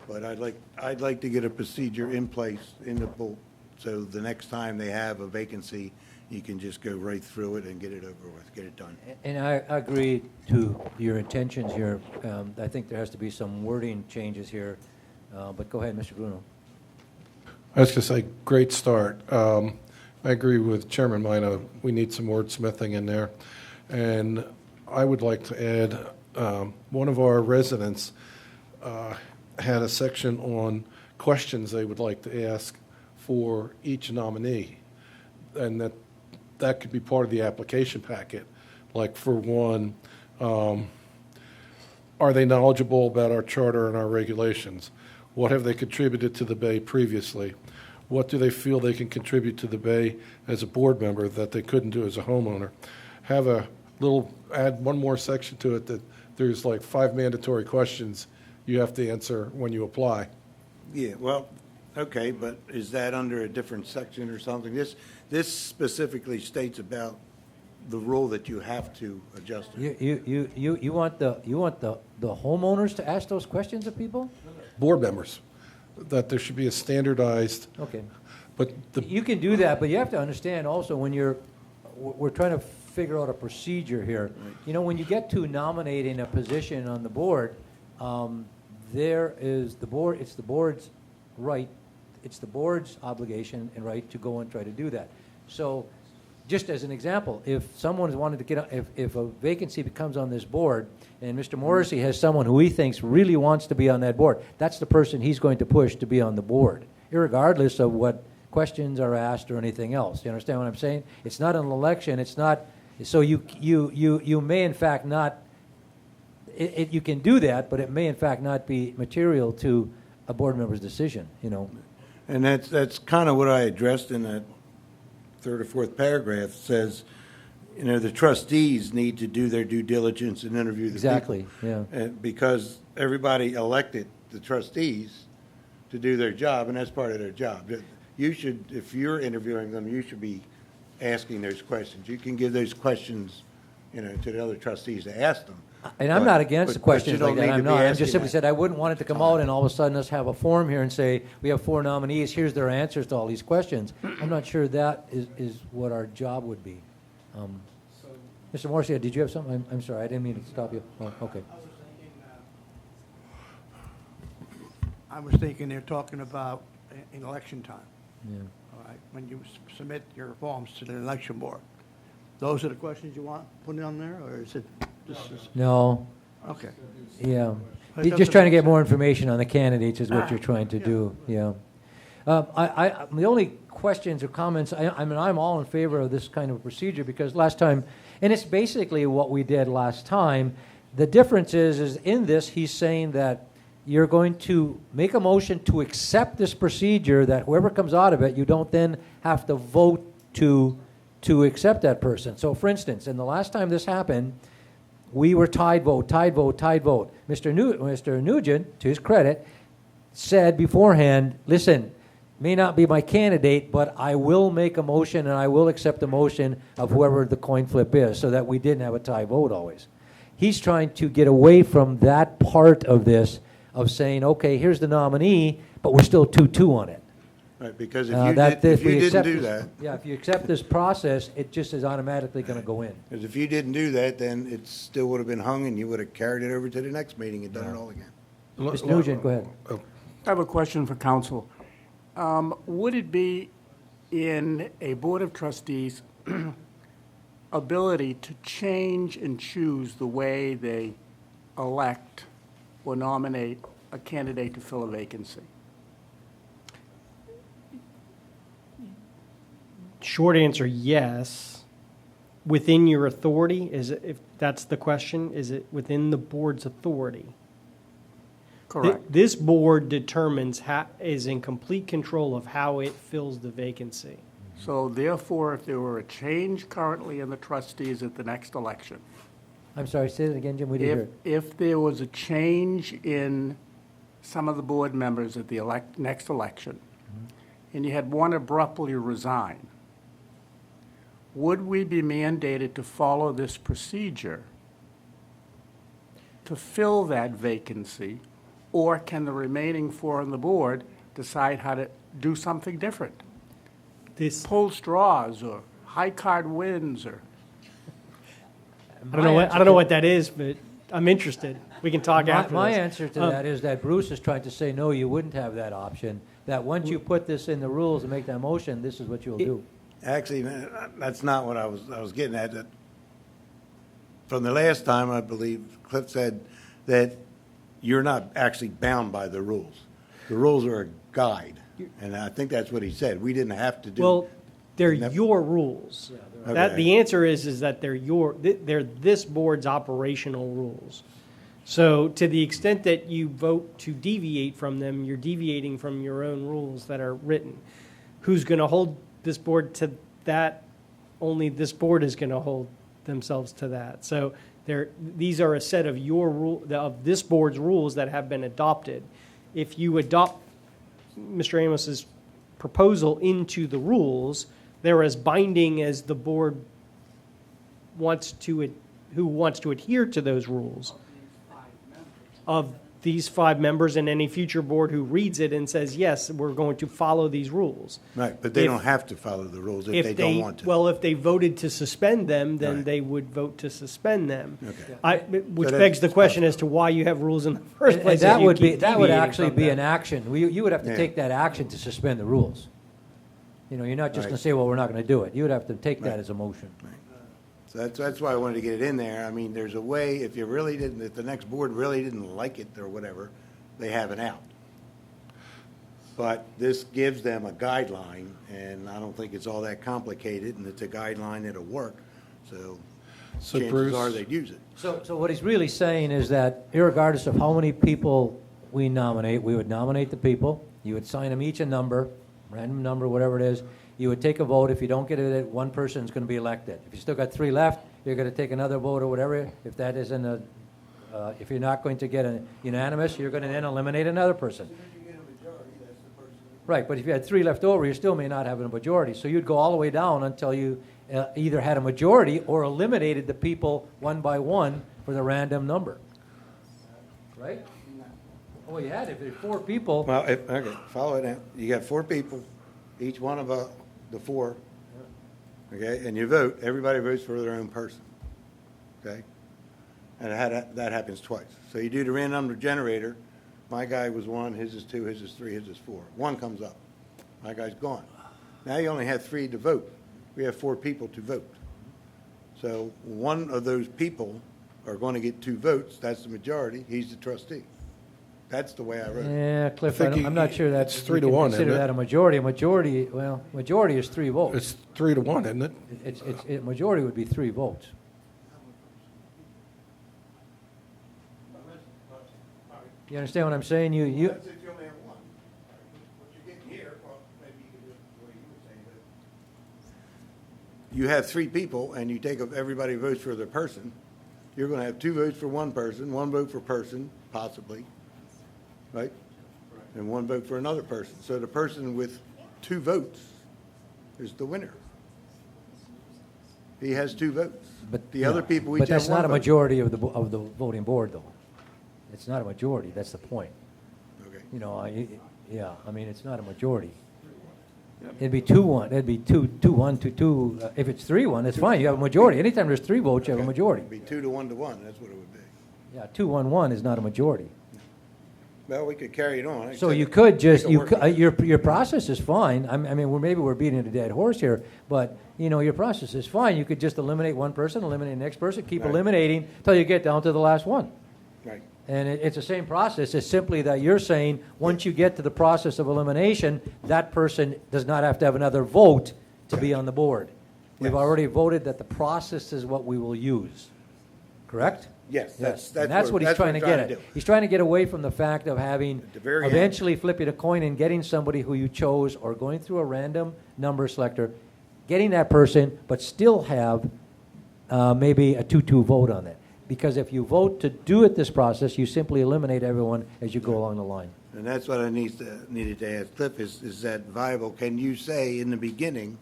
G: But I'd like to get a procedure in place in the book, so the next time they have a vacancy, you can just go right through it and get it over with, get it done.
A: And I agree to your intentions here. I think there has to be some wording changes here. But go ahead, Mr. Bruno.
B: I was going to say, great start. I agree with Chairman Mina. We need some wordsmithing in there. And I would like to add, one of our residents had a section on questions they would like to ask for each nominee. And that could be part of the application packet. Like for one, are they knowledgeable about our charter and our regulations? What have they contributed to the Bay previously? What do they feel they can contribute to the Bay as a board member that they couldn't do as a homeowner? Add one more section to it that there's like 5 mandatory questions you have to answer when you apply.
G: Yeah, well, okay, but is that under a different section or something? This specifically states about the rule that you have to adjust it.
A: You want the homeowners to ask those questions of people?
B: Board members, that there should be a standardized.
A: Okay.
B: But
A: You can do that, but you have to understand also when we're trying to figure out a procedure here. You know, when you get to nominating a position on the board, there is the board, it's the board's right, it's the board's obligation and right to go and try to do that. So, just as an example, if someone wanted to get, if a vacancy becomes on this board, and Mr. Morrissey has someone who he thinks really wants to be on that board, that's the person he's going to push to be on the board, irregardless of what questions are asked or anything else. You understand what I'm saying? It's not an election. It's not. So you may in fact not. You can do that, but it may in fact not be material to a board member's decision. You know.
G: And that's kind of what I addressed in that third or fourth paragraph. It says, you know, the trustees need to do their due diligence and interview the
A: Exactly.
G: people.
A: Yeah.
G: Because everybody elected the trustees to do their job, and that's part of their job. You should, if you're interviewing them, you should be asking those questions. You can give those questions, you know, to the other trustees to ask them,
A: And I'm not against
G: But-
A: the
G: but
A: questions
G: you
A: like
G: don't
A: that.
G: need to
A: I'm
G: be
A: not. I'm
G: asking
A: just simply
G: that.
A: said I wouldn't want it to come out and all of a sudden us have a form here and say, we have 4 nominees, here's their answers to all these questions. I'm not sure that is what our job would be. Mr. Morrissey, did you have something? I'm sorry, I didn't mean to stop you. Oh, okay.
N: I was thinking they're talking about in election time,
A: Yeah.
N: all right, when you submit your forms to the election board. Those are the questions you want put on there, or is it, this is,
A: No,
N: okay.
A: yeah.
N: But it
A: You're just
N: doesn't
A: trying to
N: make
A: get more information on the candidates is what you're trying to do, yeah. The only questions or comments, I mean, I'm all in favor of this kind of procedure because last time, and it's basically what we did last time. The difference is in this, he's saying that you're going to make a motion to accept this procedure that whoever comes out of it, you don't then have to vote to accept that person. So for instance, in the last time this happened, we were tied vote. Mr. Nugent, to his credit, said beforehand, listen, may not be my candidate, but I will make a motion and I will accept the motion of whoever the coin flip is so that we didn't have a tie vote always. He's trying to get away from that part of this of saying, okay, here's the nominee, but we're still 2-2 on it.
G: Right, because
A: If we
G: if you
A: accept
G: didn't do
A: this-
G: that,
A: Yeah, if you accept this process, it just is automatically going to go in.
G: because if you didn't do that, then it still would have been hung and you would have carried it over to the next meeting and done it all again.
A: Mr. Nugent, go ahead.
C: I have a question for council. Would it be in a Board of Trustees' ability to change and choose the way they elect or nominate a candidate to fill a vacancy?
F: Short answer, yes. Within your authority, is it, if that's the question, is it within the board's authority?
C: Correct.
F: This board determines is in complete control of how it fills the vacancy.
C: So therefore, if there were a change currently in the trustees at the next election,
A: I'm sorry, say that again, Jim, we didn't hear it.
C: if there was a change in some of the board members at the next election, and you had one abruptly resign, would we be mandated to follow this procedure to fill that vacancy, or can the remaining 4 on the board decide how to do something different? Pull straws, or high card wins, or...
F: I don't know what that is, but I'm interested. We can talk after
A: My
F: this.
A: answer to that is that Bruce is trying to say, no, you wouldn't have that option, that once you put this in the rules and make that motion, this is what you'll do.
G: Actually, that's not what I was getting at. That from the last time, I believe Cliff said that you're not actually bound by the rules. The rules are a guide, and I think that's what he said. We didn't have to do.
F: Well, they're your rules. That
G: Okay.
F: the answer is that they're this board's operational rules. So to the extent that you vote to deviate from them, you're deviating from your own rules that are written. Who's going to hold this board to that? Only this board is going to hold themselves to that. So these are a set of of this board's rules that have been adopted. If you adopt Mr. Amos's proposal into the rules, they're as binding as the board who wants to adhere to those rules of these 5 members and any future board who reads it and says, yes, we're going to follow these rules.
G: Right, but they
F: If-
G: don't have to follow the rules if they don't want to.
F: Well, if they voted to suspend them, then
G: Right.
F: they would vote to suspend them.
G: Okay.
F: Which
G: So
F: begs the
G: that's
F: question as to why you have rules in the first
A: And
F: place.
A: that
F: if you
A: would be,
F: keep
A: that would
F: deviating
A: actually
F: from
A: be
F: them.
A: an action. You would have to
G: Yeah.
A: take that action to suspend the rules. You know, you're not just going
G: Right.
A: to say, well, we're not going to do it. You would have to take that
G: Right.
A: as a motion.
G: So that's why I wanted to get it in there. I mean, there's a way, if the next board really didn't like it or whatever, they have an out. But this gives them a guideline, and I don't think it's all that complicated, and it's a guideline that'll work. So
B: So
G: chances
B: Bruce-
G: are they'd use it.
A: So what he's really saying is that irregardless of how many people we nominate, we would nominate the people, you would sign them each a number, random number, whatever it is, you would take a vote. If you don't get it, one person's going to be elected. If you still got 3 left, you're going to take another vote or whatever. If that isn't if you're not going to get a unanimous, you're going to then eliminate another person. Right, but if you had 3 left over, you still may not have a majority. So you'd go all the way down until you either had a majority or eliminated the people one by one for the random number. Right? Oh, you had, if there were 4 people,
G: Well, okay, follow it out. You got 4 people, each one of the 4, okay, and you vote, everybody votes for their own person, okay? And that happens twice. So you do the random number generator, my guy was 1, his is 2, his is 3, his is 4. 1 comes up, my guy's gone. Now you only have 3 to vote. We have 4 people to vote. So one of those people are going to get 2 votes, that's the majority, he's the trustee. That's the way I wrote it.
A: yeah, Cliff,
B: I think
A: I'm not sure that's.
B: it's 3
A: we
B: to
A: can
B: 1,
A: Consider
B: isn't it?
A: that a majority. A majority, well, majority is 3 votes.
B: It's 3 to 1, isn't it?
A: Majority would be 3 votes. You understand what I'm saying? You,
G: If you only have 1. What you're getting here, well, maybe you can do it the way you were saying it. You have 3 people, and you take up everybody votes for their person. You're going to have 2 votes for one person, 1 vote for person, possibly, right? And 1 vote for another person. So the person with 2 votes is the winner. He has 2 votes.
A: But
G: The other people each
A: But
G: have
A: that's
G: 1
A: not a
G: vote.
A: majority of the voting board, though. It's not a majority. That's the point.
G: Okay.
A: You know, yeah. I mean, it's not a majority. It'd be 2-1. It'd be 2-1 to 2. If it's 3-1, it's fine. You have a majority. Anytime there's 3 votes, you have a majority.
G: It'd be 2 to 1 to 1, that's what it would be.
A: Yeah, 2-1-1 is not a majority.
G: Well, we could carry it on.
A: So you could just,
G: Make it work.
A: your process is fine. I mean, maybe we're beating a dead horse here, but, you know, your process is fine. You could just eliminate one person, eliminate the next person, keep
G: Right.
A: eliminating until you get down to the last one.
G: Right.
A: And it's the same process. It's simply that you're saying, once you get to the process of elimination, that person does not have to have another vote to be on the board. We've
G: Yes.
A: already voted that the process is what we will use. Correct?
G: Yes,
A: Yes, and that's what he's trying to get at.
G: do.
A: He's trying to get away from the fact of having,
G: the very end.
A: eventually flipping a coin and getting somebody who you chose, or going through a random number selector, getting that person, but still have maybe a 2-2 vote on it. Because if you vote to do it this process, you simply eliminate everyone as you go along the line.
G: And that's what I needed to ask Cliff, is that viable? Can you say in the beginning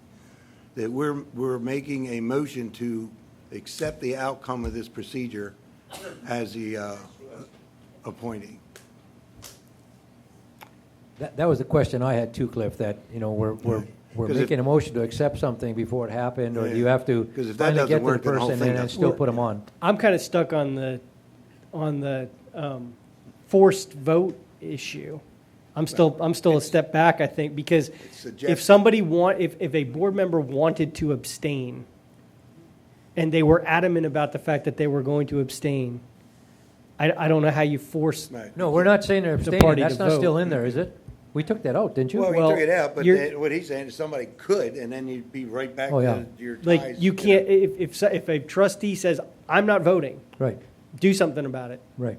G: that we're making a motion to accept the outcome of this procedure as the appointee?
A: That was the question I had too, Cliff, that, you know, we're
G: 'Cause
A: making a motion to accept something before it happened, or do you
G: Yeah.
A: have to
G: 'Cause if that
A: finally
G: doesn't
A: get to the
G: work, then the whole
A: person
G: thing
A: and then
G: doesn't
A: still
G: work.
A: put them on?
F: I'm kind of stuck on the forced vote issue. I'm still a step back, I think, because
G: suggested.
F: if a board member wanted to abstain, and they were adamant about the fact that they were going to abstain, I don't know how you force.
G: Right.
A: No, we're not saying they're
F: The
A: abstaining.
F: party
A: That's
F: to
A: not
F: vote.
A: still in there, is it? We took that out, didn't you?
G: Well,
F: Well,
G: we took it out, but
F: you're-
G: what he's saying is somebody could, and then you'd be right back
A: Oh, yeah.
G: to your ties.
F: Like, you can't, if a trustee says, I'm not voting,
A: Right,
F: do something about it,
A: right.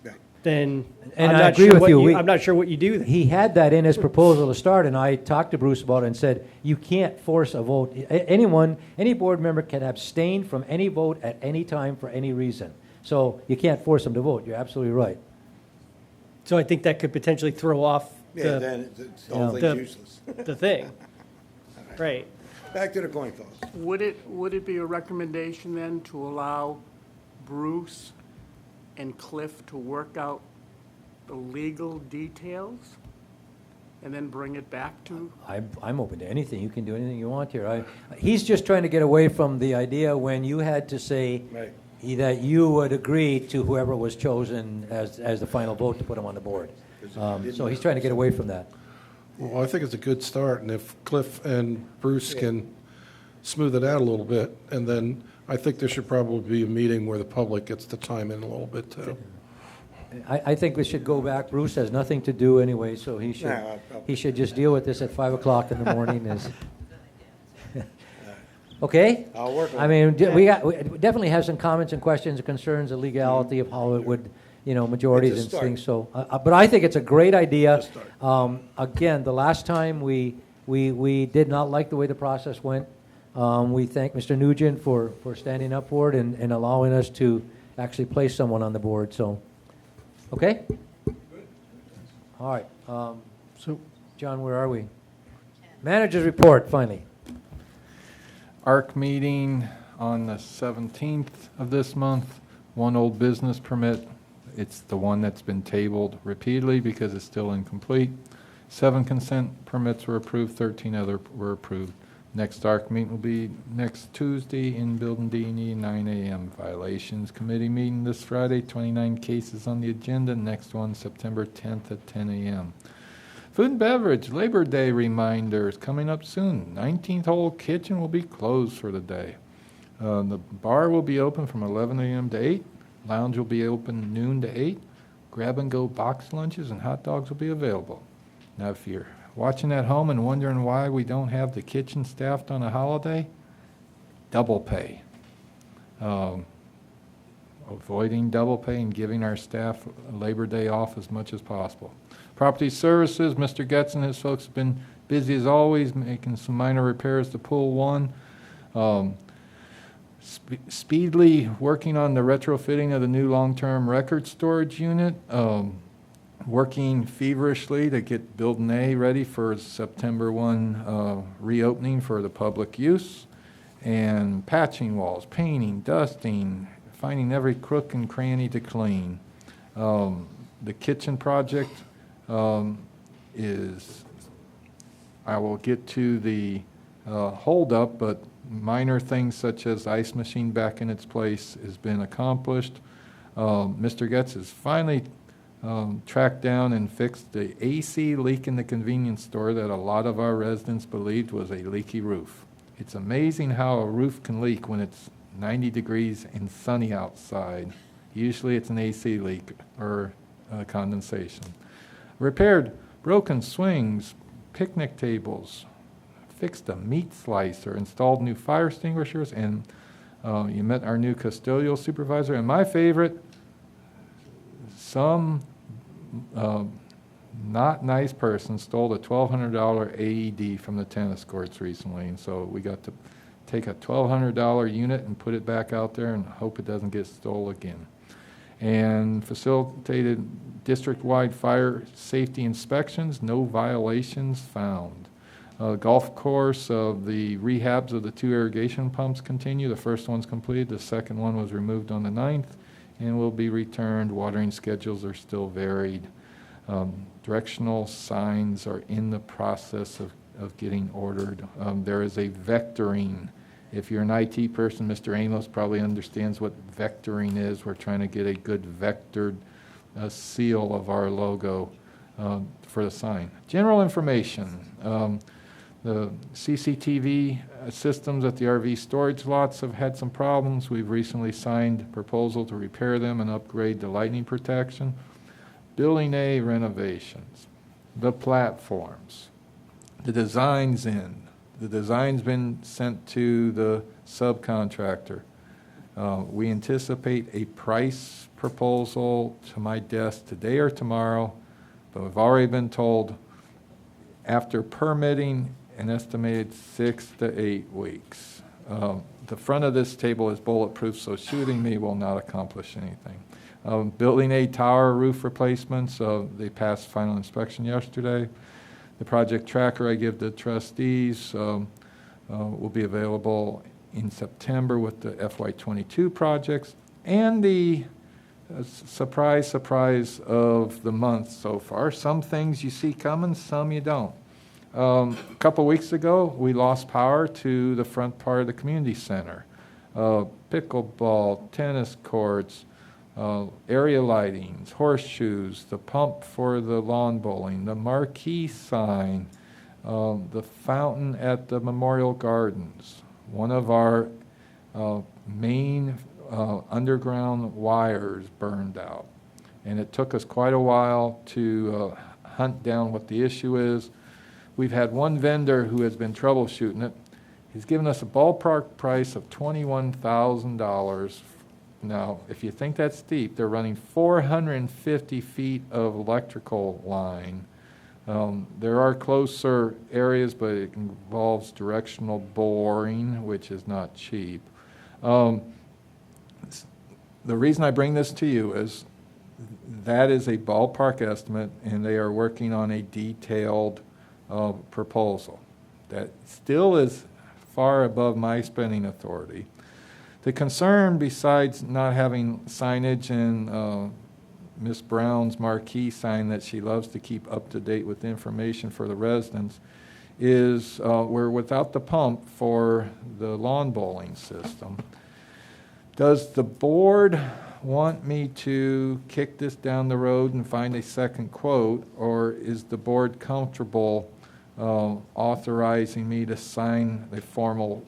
G: Right.
F: then
A: And
F: I'm
A: I
F: not
A: agree
F: sure
A: with
F: what
A: you.
F: I'm not sure what you do then.
A: He had that in his proposal to start, and I talked to Bruce about it and said, you can't force a vote. Any board member can abstain from any vote at any time for any reason. So you can't force them to vote. You're absolutely right.
F: So I think that could potentially throw off
G: Yeah,
F: the,
G: then the whole
F: the-
G: thing's useless.
F: the thing. Right.
G: Back to the coin toss.
C: Would it be a recommendation then to allow Bruce and Cliff to work out the legal details and then bring it back to?
A: I'm open to anything. You can do anything you want here. He's just trying to get away from the idea when you had to say
G: Right.
A: that you would agree to whoever was chosen as the final vote to put him on the board. So he's trying to get away from that.
B: Well, I think it's a good start, and if Cliff and Bruce can smooth it out a little bit, and then I think there should probably be a meeting where the public gets to chime in a little bit, too.
A: I think we should go back. Bruce has nothing to do anyway, so he should just deal with this at 5 o'clock in the morning. Okay?
G: I'll work on
A: I mean, we definitely have some comments and questions and concerns, the legality of how it would, majorities
G: It's a
A: and
G: start.
A: things. So, but I think it's a great idea.
G: It's a start.
A: Again, the last time we did not like the way the process went. We thank Mr. Nugent for standing up for it and allowing us to actually place someone on the board. So, okay? All right.
F: So
A: John, where are we? Manager's report, finally.
L: ARC meeting on the 17th of this month. One old business permit. It's the one that's been tabled repeatedly because it's still incomplete. 7 consent permits were approved, 13 other were approved. Next ARC meeting will be next Tuesday in Building D&E, 9 a.m. Violations Committee meeting this Friday, 29 cases on the agenda. Next one, September 10th at 10 a.m. Food and beverage, Labor Day reminders coming up soon. 19th Hole Kitchen will be closed for the day. The bar will be open from 11 a.m. to 8. Lounge will be open noon to 8. Grab-and-go box lunches and hot dogs will be available. Now, if you're watching at home and wondering why we don't have the kitchen staffed on a holiday, double pay. Avoiding double pay and giving our staff a Labor Day off as much as possible. Property Services, Mr. Getz and his folks have been busy as always, making some minor repairs to Pool 1. Speedily working on the retrofitting of the new long-term record storage unit. Working feverishly to get Building A ready for September 1 reopening for the public use. And patching walls, painting, dusting, finding every crook and cranny to clean. The kitchen project is, I will get to the holdup, but minor things such as ice machine back in its place has been accomplished. Mr. Getz has finally tracked down and fixed the AC leak in the convenience store that a lot of our residents believed was a leaky roof. It's amazing how a roof can leak when it's 90 degrees and sunny outside. Usually it's an AC leak or condensation. Repaired broken swings, picnic tables, fixed a meat slicer, installed new fire extinguishers, and you met our new custodial supervisor. And my favorite, some not nice person stole a $1,200 AED from the tennis courts recently, and so we got to take a $1,200 unit and put it back out there and hope it doesn't get stolen again. And facilitated district-wide fire safety inspections, no violations found. Golf course, the rehabs of the 2 irrigation pumps continue. The first one's completed, the second one was removed on the 9th and will be returned. Watering schedules are still varied. Directional signs are in the process of getting ordered. There is a vectoring. If you're an IT person, Mr. Amos probably understands what vectoring is. We're trying to get a good vectored seal of our logo for the sign. General information. The CCTV systems at the RV storage lots have had some problems. We've recently signed a proposal to repair them and upgrade the lightning protection. Building A renovations. The platforms. The design's in. The design's been sent to the subcontractor. We anticipate a price proposal to my desk today or tomorrow, but we've already been told after permitting an estimated 6 to 8 weeks. The front of this table is bulletproof, so shooting me will not accomplish anything. Building A tower roof replacements, they passed final inspection yesterday. The project tracker I give the trustees will be available in September with the FY22 projects. And the surprise of the month so far. Some things you see coming, some you don't. A couple weeks ago, we lost power to the front part of the community center. Pickleball, tennis courts, area lightings, horseshoes, the pump for the lawn bowling, the marquee sign, the fountain at the Memorial Gardens. One of our main underground wires burned out. And it took us quite a while to hunt down what the issue is. We've had one vendor who has been troubleshooting it. He's given us a ballpark price of $21,000. Now, if you think that's steep, they're running 450 feet of electrical line. There are closer areas, but it involves directional boring, which is not cheap. The reason I bring this to you is that is a ballpark estimate, and they are working on a detailed proposal. That still is far above my spending authority. The concern, besides not having signage and Ms. Brown's marquee sign that she loves to keep up to date with information for the residents, is we're without the pump for the lawn bowling system. Does the board want me to kick this down the road and find a second quote, or is the board comfortable authorizing me to sign the formal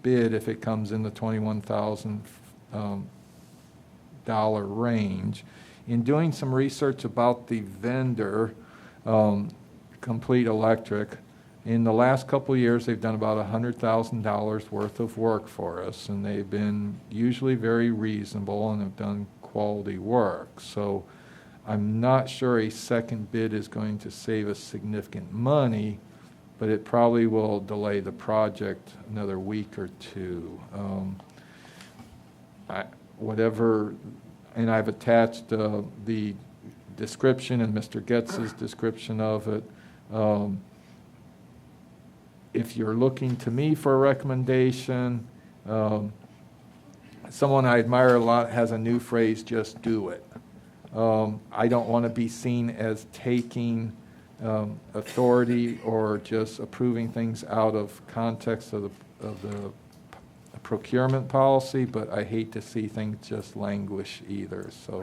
L: bid if it comes in the $21,000 range? In doing some research about the vendor, Complete Electric, in the last couple of years, they've done about $100,000 worth of work for us, and they've been usually very reasonable and have done quality work. So I'm not sure a second bid is going to save us significant money, but it probably will delay the project another week or two. And I've attached the description and Mr. Getz's description of it. If you're looking to me for a recommendation, someone I admire a lot has a new phrase, just do it. I don't want to be seen as taking authority or just approving things out of context of the procurement policy, but I hate to see things just languish either. So,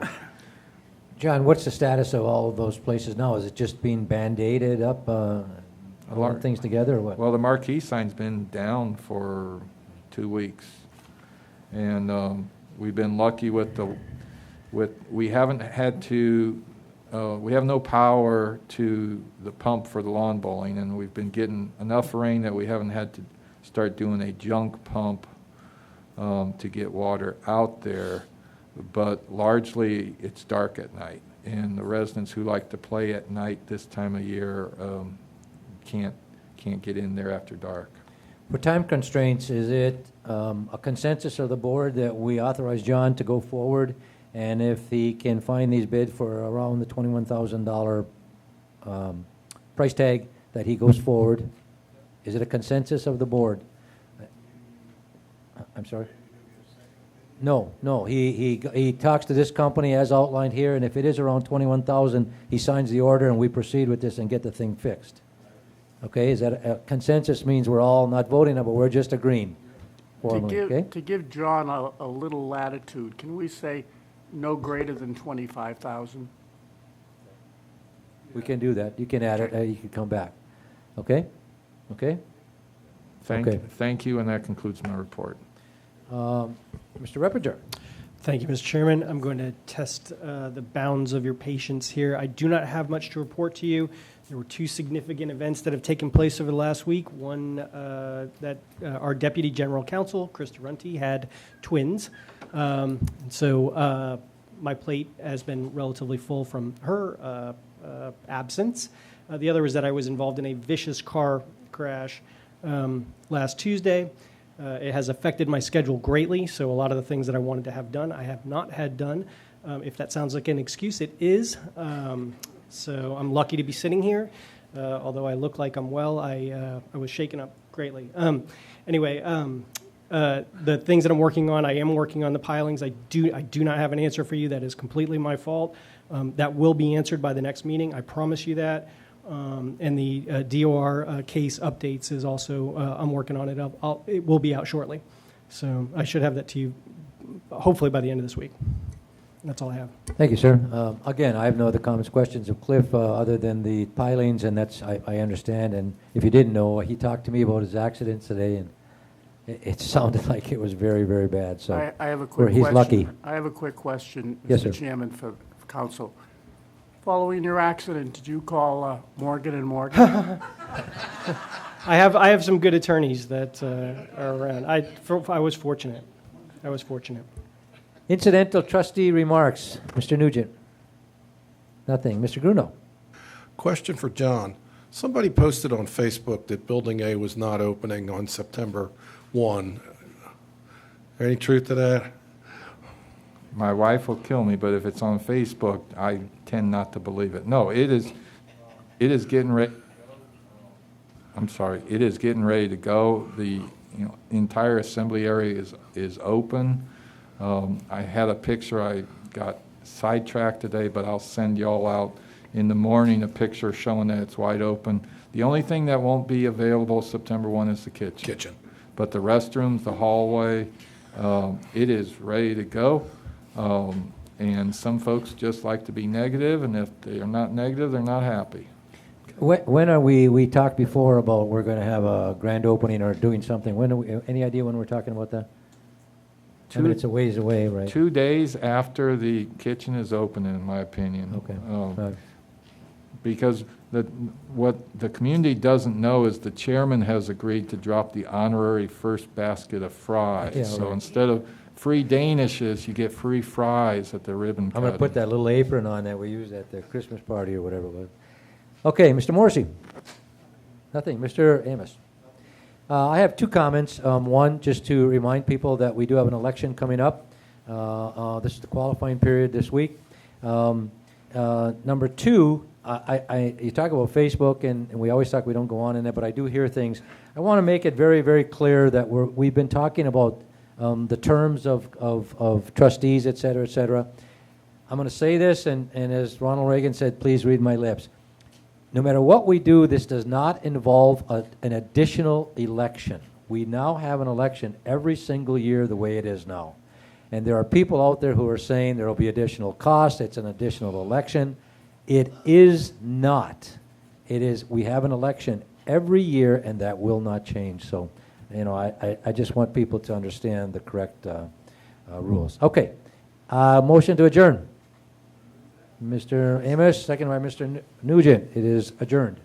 A: John, what's the status of all of those places now? Is it just being Band-Aided up, things together, or what?
L: Well, the marquee sign's been down for 2 weeks, and we've been lucky we haven't had to. We have no power to the pump for the lawn bowling, and we've been getting enough rain that we haven't had to start doing a junk pump to get water out there. But largely, it's dark at night, and the residents who like to play at night this time of year can't get in there after dark.
A: For time constraints, is it a consensus of the board that we authorize John to go forward, and if he can find these bids for around the $21,000 price tag, that he goes forward? Is it a consensus of the board? I'm sorry? No. He talks to this company as outlined here, and if it is around $21,000, he signs the order and we proceed with this and get the thing fixed. Okay, is that a consensus? Means we're all not voting, but we're just agreeing formally, okay?
C: To give John a little latitude, can we say no greater than 25,000?
A: We can do that. You can add it, you can come back. Okay? Okay?
L: Thank you, and that concludes my report.
A: Mr. Reppinger.
F: Thank you, Mr. Chairman. I'm going to test the bounds of your patience here. I do not have much to report to you. There were two significant events that have taken place over the last week. One, that our Deputy General Counsel, Chris Durante, had twins. So my plate has been relatively full from her absence. The other is that I was involved in a vicious car crash last Tuesday. It has affected my schedule greatly, so a lot of the things that I wanted to have done, I have not had done. If that sounds like an excuse, it is. So I'm lucky to be sitting here. Although I look like I'm well, I was shaken up greatly. Anyway, the things that I'm working on, I am working on the pilings. I do not have an answer for you. That is completely my fault. That will be answered by the next meeting. I promise you that. And the DOR case updates is also, I'm working on it. It will be out shortly. So I should have that to you hopefully by the end of this week. That's all I have.
A: Thank you, sir. Again, I have no other comments, questions of Cliff other than the pilings, and that's I understand. And if you didn't know, he talked to me about his accident today, and it sounded like it was very, very bad. So
C: I have a quick
A: he's
C: question.
A: lucky.
C: I have a quick question,
A: Yes,
C: Mr.
A: sir.
C: Chairman, for council. Following your accident, did you call Morgan & Morgan?
F: I have some good attorneys that are around. I was fortunate.
A: Incidental trustee remarks, Mr. Nugent. Nothing. Mr. Gruno.
B: Question for John. Somebody posted on Facebook that Building A was not opening on September 1. Any truth to that?
L: My wife will kill me, but if it's on Facebook, I tend not to believe it. No, it is getting ready. I'm sorry, it is getting ready to go. The entire assembly area is open. I had a picture, I got sidetracked today, but I'll send y'all out in the morning a picture showing that it's wide open. The only thing that won't be available September 1 is the kitchen. But the restrooms, the hallway, it is ready to go. And some folks just like to be negative, and if they are not negative, they're not happy.
A: When are we talked before about we're going to have a grand opening or doing something. When are we, any idea when we're talking about that? I mean, it's a ways away, right?
L: 2 days after the kitchen is open, in my opinion.
A: Okay.
L: Because what the community doesn't know is the chairman has agreed to drop the honorary first basket of fries.
A: Yeah,
L: So
A: right.
L: instead of free Danishes, you get free fries at the ribbon
A: I'm going to
L: cutting.
A: put that little apron on that we used at the Christmas party or whatever it was. Okay, Mr. Morrissey. Nothing. Mr. Amos. I have 2 comments. One, just to remind people that we do have an election coming up. This is the qualifying period this week. Number 2, you talk about Facebook, and we always talk we don't go on in it, but I do hear things. I want to make it very, very clear that we've been talking about the terms of trustees, et cetera, et cetera. I'm going to say this, and as Ronald Reagan said, please read my lips. No matter what we do, this does not involve an additional election. We now have an election every single year the way it is now. And there are people out there who are saying there will be additional costs, it's an additional election. It is not. It is, we have an election every year, and that will not change. So, I just want people to understand the correct rules. Okay, motion to adjourn. Mr. Amos, second by Mr. Nugent. It is adjourned.